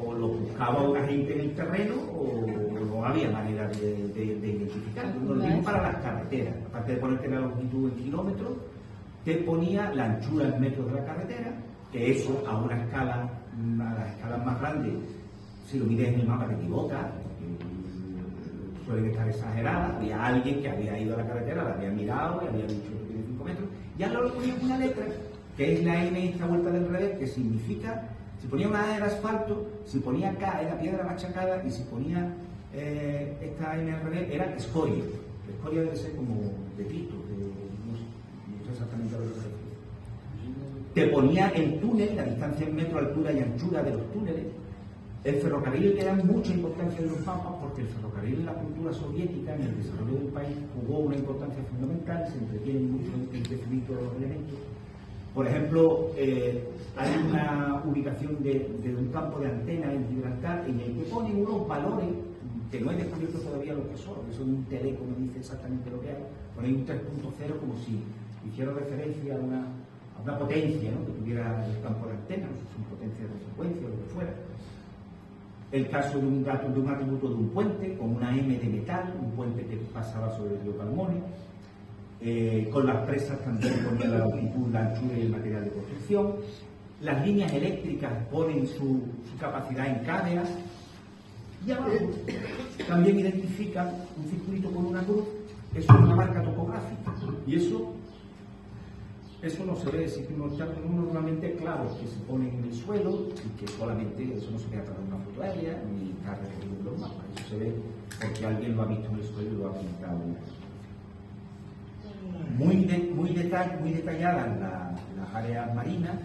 o los buscaba una gente en el terreno o no había manera de identificarlos. Lo mismo para las carreteras. Aparte de ponerte la longitud en kilómetros, te ponía la anchura en metros de la carretera, que eso a una escala, a las escalas más grandes, si lo mides en el mapa te equivocas, porque suelen estar exageradas. Había alguien que había ido a la carretera, la había mirado y había dicho que tiene 5 metros, y al lado le ponía una letra que es la M esta vuelta del revés, que significa, si ponía una A era asfalto, si ponía K era piedra machacada, y si ponía esta M al revés era escoria. La escoria debe ser como de Cristo, no sé exactamente a lo que se refiere. Te ponía el túnel, la distancia en metro, altura y anchura de los túneles. El ferrocarril le da mucha importancia en los mapas porque el ferrocarril en la cultura soviética, en el desarrollo del país, jugó una importancia fundamental, se entretienen mucho en definir todos los elementos. Por ejemplo, hay una ubicación de un campo de antena en Gibraltar en el que ponen unos valores que no he descubierto todavía lo que son, eso de un teleco me dice exactamente lo que hay, ponen un 3.0 como si hiciera referencia a una potencia, ¿no?, que tuviera el campo de antena, no sé si son potencias de frecuencia o lo que fuera. El caso de un atributo de un puente con una M de metal, un puente que pasaba sobre el río Palmone. Con las presas también ponían la longitud, la anchura y el material de construcción. Las líneas eléctricas ponen su capacidad en kVA. Y abajo también identifican un circuito con una cruz, eso es una marca topográfica. Y eso no se ve, si unos normalmente clavos que se ponen en el suelo y que solamente eso no se ve a través de una foto aérea ni está referido en los mapas. Eso se ve porque alguien lo ha visto en el suelo y lo ha pintado. Muy detalladas las áreas marinas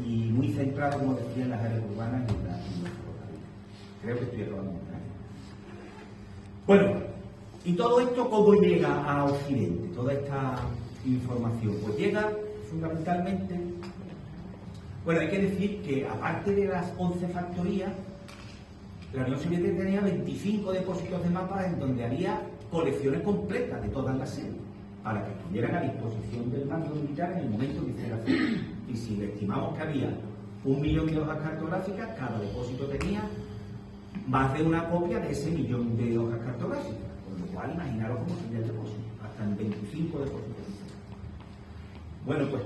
y muy centradas, como decía, en las áreas urbanas y en los ferrocarriles. Creo que estoy acabando. Bueno, ¿y todo esto cómo llega a Occidente? Toda esta información pues llega fundamentalmente Bueno, hay que decir que aparte de las 11 factorías, la Unión Soviética tenía 25 depósitos de mapas en donde había colecciones completas de todas las series, para que estuvieran a disposición del mando militar en el momento que hiciera falta. Y si le estimamos que había 1 millón de hojas cartográficas, cada depósito tenía más de una copia de ese millón de hojas cartográficas, con lo cual imaginaros cómo sería el depósito, hasta en 25 depósitos. Bueno, pues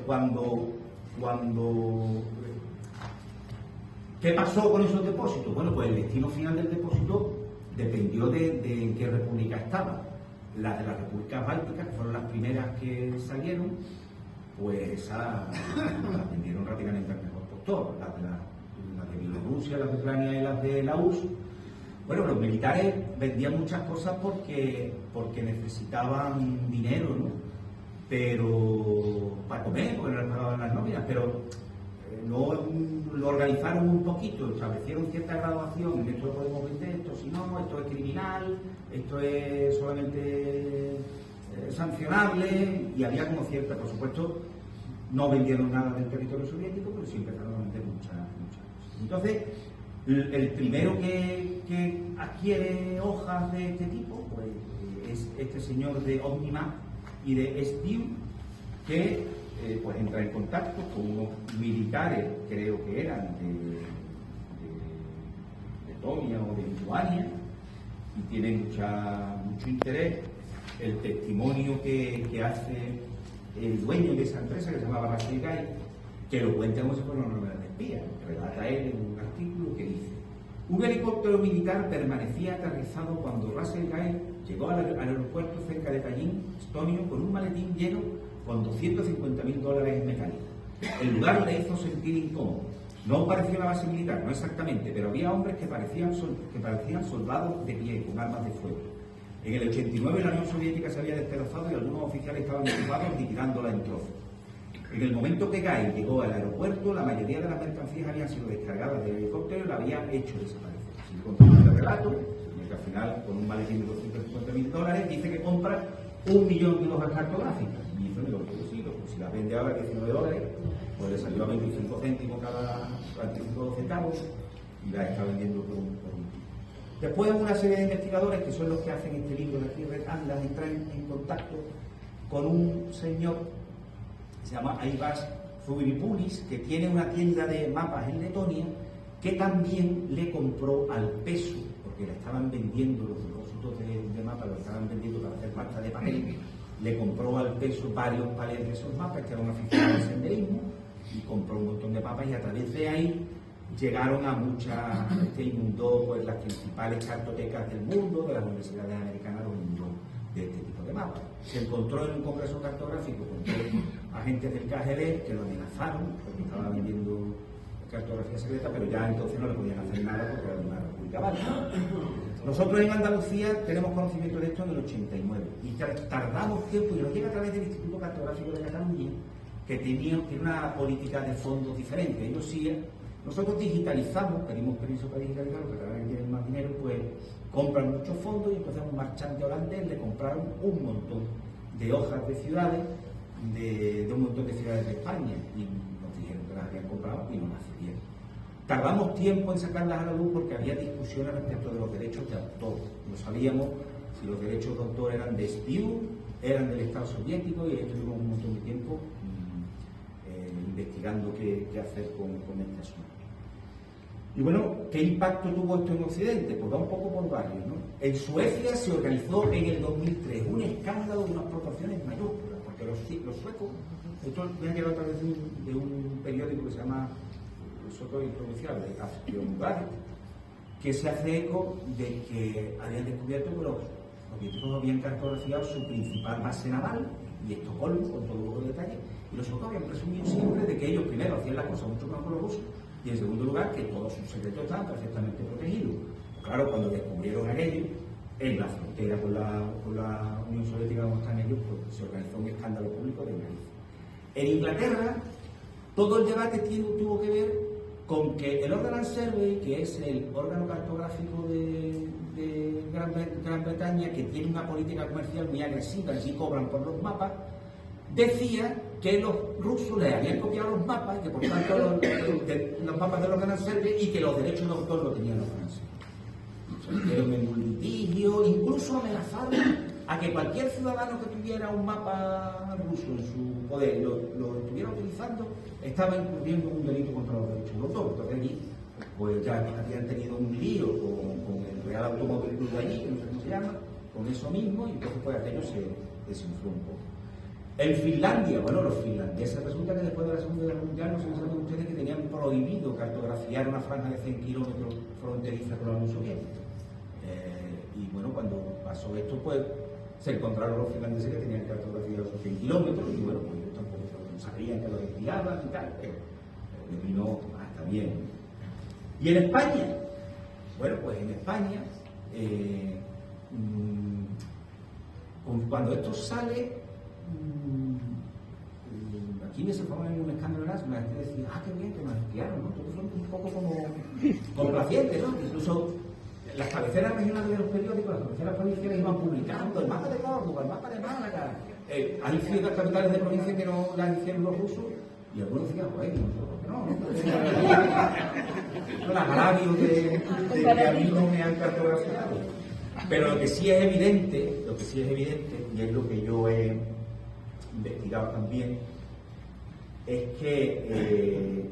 ¿qué pasó con esos depósitos? Bueno, pues el destino final del depósito dependió de en qué república estaba. Las de las repúblicas bálticas, que fueron las primeras que salieron, pues las vendieron rápidamente al mejor postor. Las de Bielorrusia, las de Ucrania y las de la URSS. Bueno, los militares vendían muchas cosas porque necesitaban dinero, ¿no? Pero para comer, porque no les pagaban las nóminas, pero lo organizaron un poquito, establecieron cierta graduación, en esto lo podemos vender, esto si no, esto es criminal, esto es solamente sancionable, y había como cierta, por supuesto, no vendieron nada del territorio soviético, pero sí empezaron a vender muchas cosas. Entonces, el primero que adquiere hojas de este tipo, pues es este señor de Omnimap y de Spiu, que pues entra en contacto con unos militares, creo que eran de Letonia o de Lituania, y tiene mucho interés el testimonio que hace el dueño de esa empresa, que se llamaba Russell Guy, que lo cuenta como si fuera una novela de espía. Relata él en un artículo que dice: un helicóptero militar permanecía aterrizado cuando Russell Guy llegó al aeropuerto cerca de Tallinn, Estonia, con un maletín lleno con $250.000 en metálico. El lugar le hizo sentir incómodo. No parecía una base militar, no exactamente, pero había hombres que parecían soldados de pie, con armas de fuego. En el 89 la Unión Soviética se había despedazado y algunos oficiales estaban ocupados liquidándola en trozos. En el momento que Guy llegó al aeropuerto, la mayoría de las mercancías habían sido descargadas del helicóptero y la habían hecho desaparecer. Si continúa el relato, que al final, con un maletín de $250.000, dice que compra 1 millón de hojas cartográficas. Y dice, pues si las vende ahora a $19, pues le salió a 25 céntimos cada 25 centavos y la está vendiendo por un. Después una serie de investigadores, que son los que hacen este libro de aquí, Red Atlas, entran en contacto con un señor que se llama Aivas Zubiripulis, que tiene una tienda de mapas en Letonia, que también le compró al peso, porque le estaban vendiendo los depósitos de mapas, lo estaban vendiendo para hacer pasta de papel. Le compró al peso varios palés de esos mapas, que era una aficionado al senderismo, y compró un montón de mapas, y a través de ahí llegaron a muchas, inundó pues las principales cartotecas del mundo, de las universidades americanas, los inundó de este tipo de mapas. Se encontró en un congreso cartográfico con 3 agentes del KGB que lo amenazaron porque estaba vendiendo cartografía secreta, pero ya entonces no le podían hacer nada porque era una república báltica. Nosotros en Andalucía tenemos conocimiento de esto en el 89 y tardamos tiempo, y nos llega a través del Instituto Cartográfico de Cataluña, que tiene una política de fondos diferente. Ellos sí, nosotros digitalizamos, pedimos permiso para digitalizar, los catalanes tienen más dinero, pues compran muchos fondos, y entonces a un marchante holandés le compraron un montón de hojas de ciudades, de un montón de ciudades de España, y nos dijeron que las habían comprado y no las cedieron. Tardamos tiempo en sacarlas a la luz porque había discusiones respecto de los derechos de autor. No sabíamos si los derechos de autor eran de Spiu, eran del Estado soviético, y ahí estuvimos un montón de tiempo investigando qué hacer con este asunto. Y bueno, ¿qué impacto tuvo esto en Occidente? Pues va un poco por varios, ¿no? En Suecia se organizó en el 2003 un escándalo de unas proporciones mayúsculas, porque los suecos, esto viene que a través de un periódico que se llama Sueco y Provincial, de Aftonbladet, que se hace eco de que habían descubierto que los soviéticos habían cartografiado su principal base naval, y Estocolmo, con todo lujo de detalle, y los suecos habían presumido siempre de que ellos primero hacían las cosas mucho mejor que los rusos, y en segundo lugar que todos sus secretos estaban perfectamente protegidos. Claro, cuando descubrieron aquello, en la frontera con la Unión Soviética donde están ellos, pues se organizó un escándalo público de nariz. En Inglaterra, todo el debate tuvo que ver con que el Ordnance Survey, que es el órgano cartográfico de Gran Bretaña, que tiene una política comercial muy agresiva, allí cobran por los mapas, decía que los rusos le habían copiado los mapas y que por tanto los mapas de los ganan Serbia y que los derechos de autor lo tenían los franceses. Se metieron en un litigio, incluso amenazaron a que cualquier ciudadano que tuviera un mapa ruso en su poder y lo estuviera utilizando, estaba incurriendo en un delito contra los derechos de autor. Entonces allí, pues ya habían tenido un lío con el Real Automóvil Club de allí, que no sé cómo se llama, con eso mismo, y entonces pues aquello se desinfló un poco. En Finlandia, bueno, los finlandeses resulta que después de la Segunda Guerra Mundial, no sé si saben ustedes que tenían prohibido cartografiar una franja de 100 kilómetros fronteriza con la Unión Soviética. Y bueno, cuando pasó esto, pues se encontraron los finlandeses que tenían cartografiado esos 100 kilómetros, y bueno, pues ellos tampoco sabían que los estiraban y tal, pero les vino hasta bien. Y en España, bueno, pues en España, cuando esto sale, aquí me se forma un escándalo, la gente decía, qué bien que nos espiaron, ¿no? Todos son un poco como complacientes, ¿no? Incluso las cabeceras regionales de los periódicos, las cabeceras provinciales iban publicando el mapa de Córdoba, el mapa de Málaga. Hay ciertas capitales de provincia que no las hicieron los rusos, y algunos decían, pues, nosotros que no, el agravio de que a mí no me han cartografiado. Pero lo que sí es evidente, y es lo que yo he investigado también, es que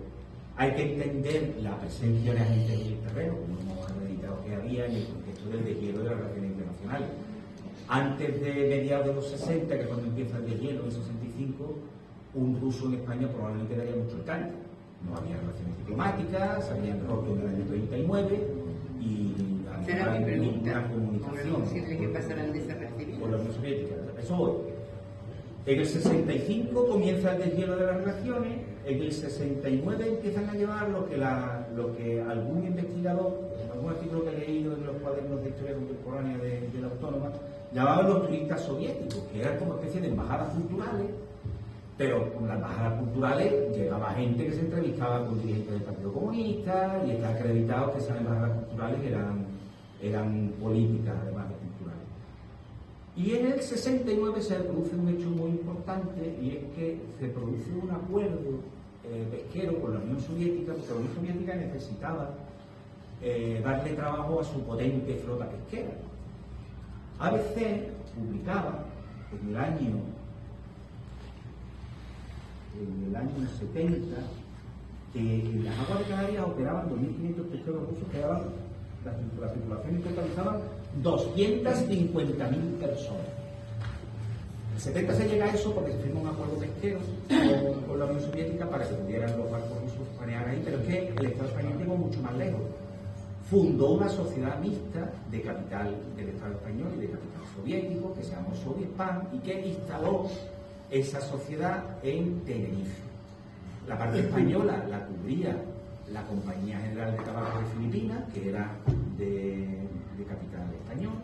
hay que entender la presencia de agentes en el terreno, como hemos acreditado que había en el contexto del deshielo de las relaciones internacionales. Antes de mediados de los 60, que es cuando empieza el deshielo, en 65, un ruso en España probablemente daría mucho el canto. No había relaciones diplomáticas, se habían roto en el año 39 y Será mi pregunta. ninguna comunicación. ¿Cómo es posible que pasaran desapercibidos? Con la Unión Soviética. Eso hoy. En el 65 comienza el deshielo de las relaciones, en el 69 empiezan a llevar lo que algún investigador, en algún artículo que he leído en los cuadernos de historia contemporánea de la Autónoma, llamaban los turistas soviéticos, que eran como especie de embajadas culturales, pero con las embajadas culturales llegaba gente que se entrevistaba con dirigentes del Partido Comunista y está acreditado que esas embajadas culturales eran políticas además de culturales. Y en el 69 se produce un hecho muy importante, y es que se produce un acuerdo pesquero con la Unión Soviética, porque la Unión Soviética necesitaba darle trabajo a su potente flota pesquera. ABC publicaba en el año 70 que en las aguas de Canarias operaban 2.500 pesqueros rusos que daban, las tripulaciones totalizaban 250.000 personas. En el 70 se llega a eso porque se firma un acuerdo pesquero con la Unión Soviética para que pudieran los barcos rusos faenar ahí, pero es que el Estado español llegó mucho más lejos. Fundó una sociedad mixta de capital del Estado español y de capital soviético que se llamó Sovietpan y que instaló esa sociedad en Tenerife. La parte española la cubría la Compañía General de Tabaco de Filipinas, que era de capital español,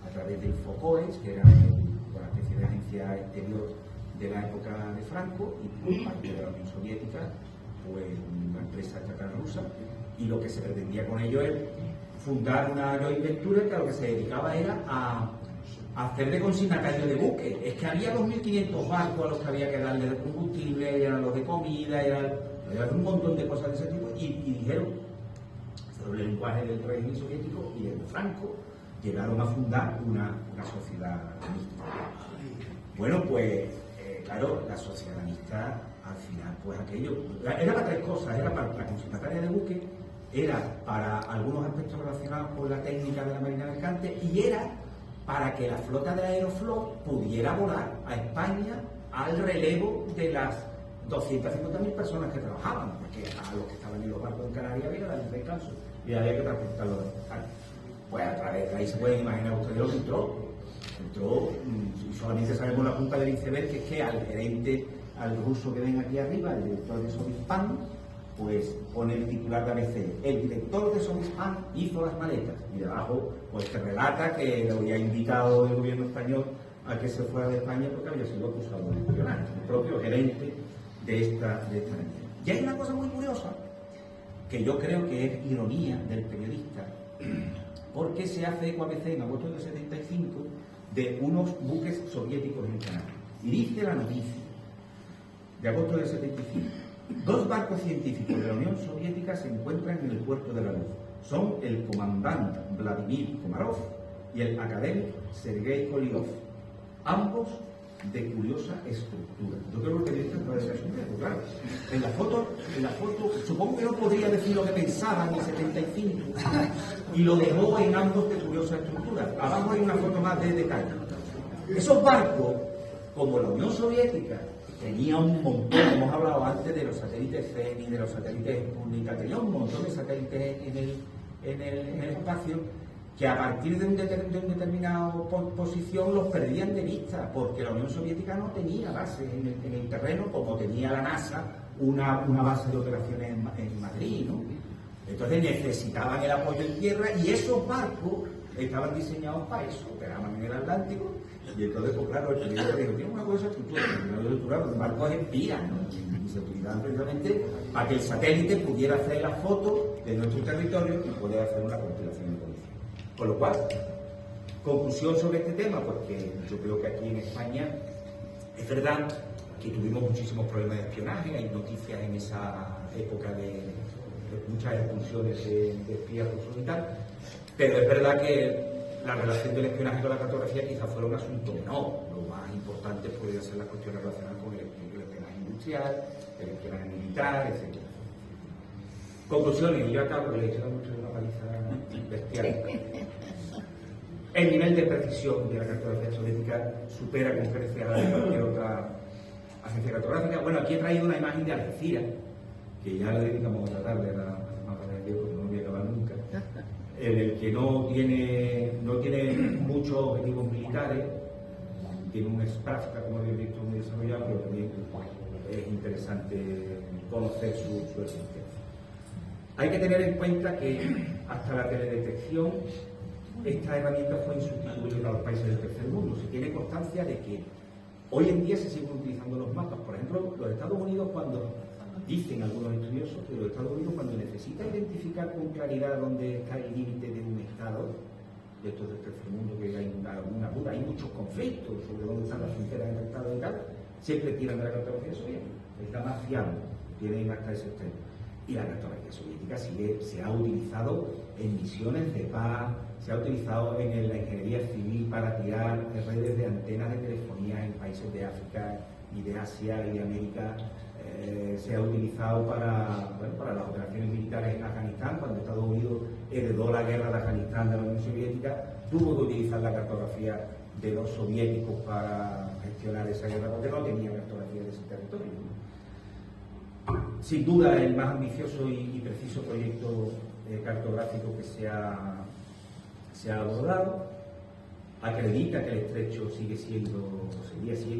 a través del FOCOES, que era una especie de agencia exterior de la época de Franco, y por parte de la Unión Soviética, pues una empresa estatal rusa, y lo que se pretendía con ello es fundar una joint venture que a lo que se dedicaba era a hacer de consignatario de buques. Es que había 2.500 barcos a los que había que darle de combustible, eran los de comida, había un montón de cosas de ese tipo, y dijeron, sobre el lenguaje del régimen soviético y el de Franco, llegaron a fundar una sociedad mixta. Bueno, pues, claro, la sociedad mixta, al final, pues aquello, era para tres cosas: era para la consignataria de buques, era para algunos aspectos relacionados con la técnica de la marina mercante, y era para que la flota de Aeroflot pudiera volar a España al relevo de las 250.000 personas que trabajaban, porque a los que estaban en los barcos en Canarias había que darles descanso y había que transportarlos a España. Pues a través de ahí se pueden imaginar ustedes lo que entró, y solamente sabemos la punta del iceberg, que es que al gerente, al ruso que ven aquí arriba, el director de Sovispan, pues pone el titular de ABC: el director de Sovispan hizo las maletas, y debajo pues te relata que le había invitado el gobierno español a que se fuera de España porque había sido acusado de espionaje, el propio gerente de esta niña. Y hay una cosa muy curiosa, que yo creo que es ironía del periodista, porque se hace eco ABC en agosto del 75 de unos buques soviéticos en Canarias. Y dice la noticia de agosto del 75. 2 barcos científicos de la Unión Soviética se encuentran en el puerto de la Luz. Son el comandante Vladimir Komarov y el académico Sergei Koliov, ambos de curiosa estructura. Yo creo que esto puede ser un claro. En la foto, supongo que no podría decir lo que pensaba en el 75 y lo dejó en ambos de curiosa estructura. Abajo hay una foto más de detalle. Esos barcos, como la Unión Soviética tenía un montón, hemos hablado antes de los satélites Zenit, de los satélites Sputnik, tenía un montón de satélites en el espacio, que a partir de una determinada posición los perdían de vista, porque la Unión Soviética no tenía base en el terreno como tenía la NASA una base de operaciones en Madrid, ¿no? Entonces necesitaban el apoyo en tierra y esos barcos estaban diseñados para eso, operaban en el Atlántico. Y entonces, pues claro, el periodista dijo, tiene una cosa estructura, los barcos espían, ¿no? Y se utilizaban precisamente para que el satélite pudiera hacer la foto de nuestro territorio y poder hacer una compilación en condiciones. Con lo cual, conclusión sobre este tema, porque yo creo que aquí en España es verdad que tuvimos muchísimos problemas de espionaje, hay noticias en esa época de muchas expulsiones de espías rusos y tal, pero es verdad que la relación del espionaje con la cartografía quizás fuera un asunto menor. Lo más importante podría ser las cuestiones relacionadas con el espionaje industrial, el espionaje militar, etc. Conclusiones, y yo acabo, porque le he hecho una paliza bestial. El nivel de precisión de la cartografía soviética supera con creces a la de cualquier otra agencia cartográfica. Bueno, aquí he traído una imagen de Algeciras, que ya la dedicamos otra tarde a la mapa de Diego, porque no voy a acabar nunca, en el que no tiene muchos objetivos militares, tiene un Spravka, como habéis visto, muy desarrollado, pero también es interesante conocer su existencia. Hay que tener en cuenta que hasta la teledetección esta herramienta fue insustituible para los países del tercer mundo. Se tiene constancia de que hoy en día se siguen utilizando los mapas. Por ejemplo, los Estados Unidos, cuando dicen algunos estudiosos que los Estados Unidos, cuando necesita identificar con claridad dónde está el límite de un Estado, de estos del tercer mundo, que hay alguna duda, hay muchos conflictos sobre dónde están las fronteras entre Estados y tal, siempre tiran de la cartografía soviética. Es la más fiable, tienen hasta ese extremo. Y la cartografía soviética se ha utilizado en misiones de paz, se ha utilizado en la ingeniería civil para tirar redes de antenas de telefonía en países de África y de Asia y de América. Se ha utilizado para las operaciones militares en Afganistán. Cuando Estados Unidos heredó la guerra de Afganistán de la Unión Soviética, tuvo que utilizar la cartografía de los soviéticos para gestionar esa guerra, porque no tenía cartografía de ese territorio. Sin duda, el más ambicioso y preciso proyecto cartográfico que se ha abordado acredita que el estrecho seguía siendo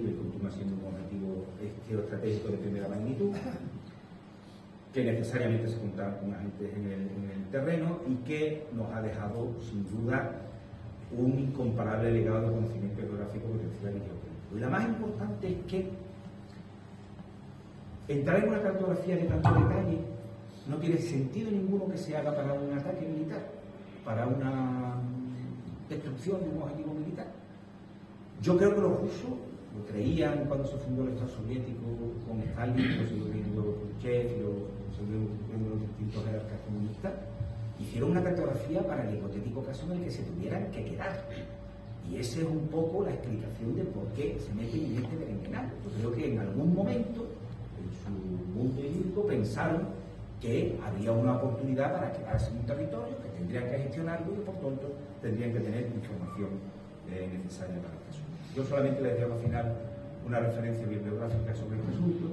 y continúa siendo un objetivo geoestratégico de primera magnitud, que necesariamente se cuenta con agentes en el terreno y que nos ha dejado, sin duda, un incomparable legado de conocimiento geográfico, potencial y geopolítico. Y la más importante es que entrar en una cartografía de tanto detalle no tiene sentido ninguno que se haga para un ataque militar, para una destrucción de un objetivo militar. Yo creo que los rusos lo creían cuando se fundó el Estado soviético con Stalin, lo siguió creyendo Khrushchev y lo siguieron creyendo los distintos jerarcas comunistas. Hicieron una cartografía para el hipotético caso en el que se tuvieran que quedar. Y esa es un poco la explicación de por qué se meten en este berenjenal. Yo creo que en algún momento, en su mundo idílico, pensaron que había una oportunidad para quedarse en un territorio, que tendrían que gestionarlo y por tanto tendrían que tener información necesaria para este asunto. Yo solamente les dejo al final una referencia bibliográfica sobre este asunto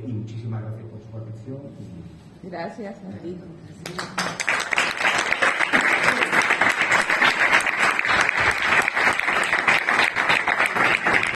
y muchísimas gracias por su atención. Gracias a ti.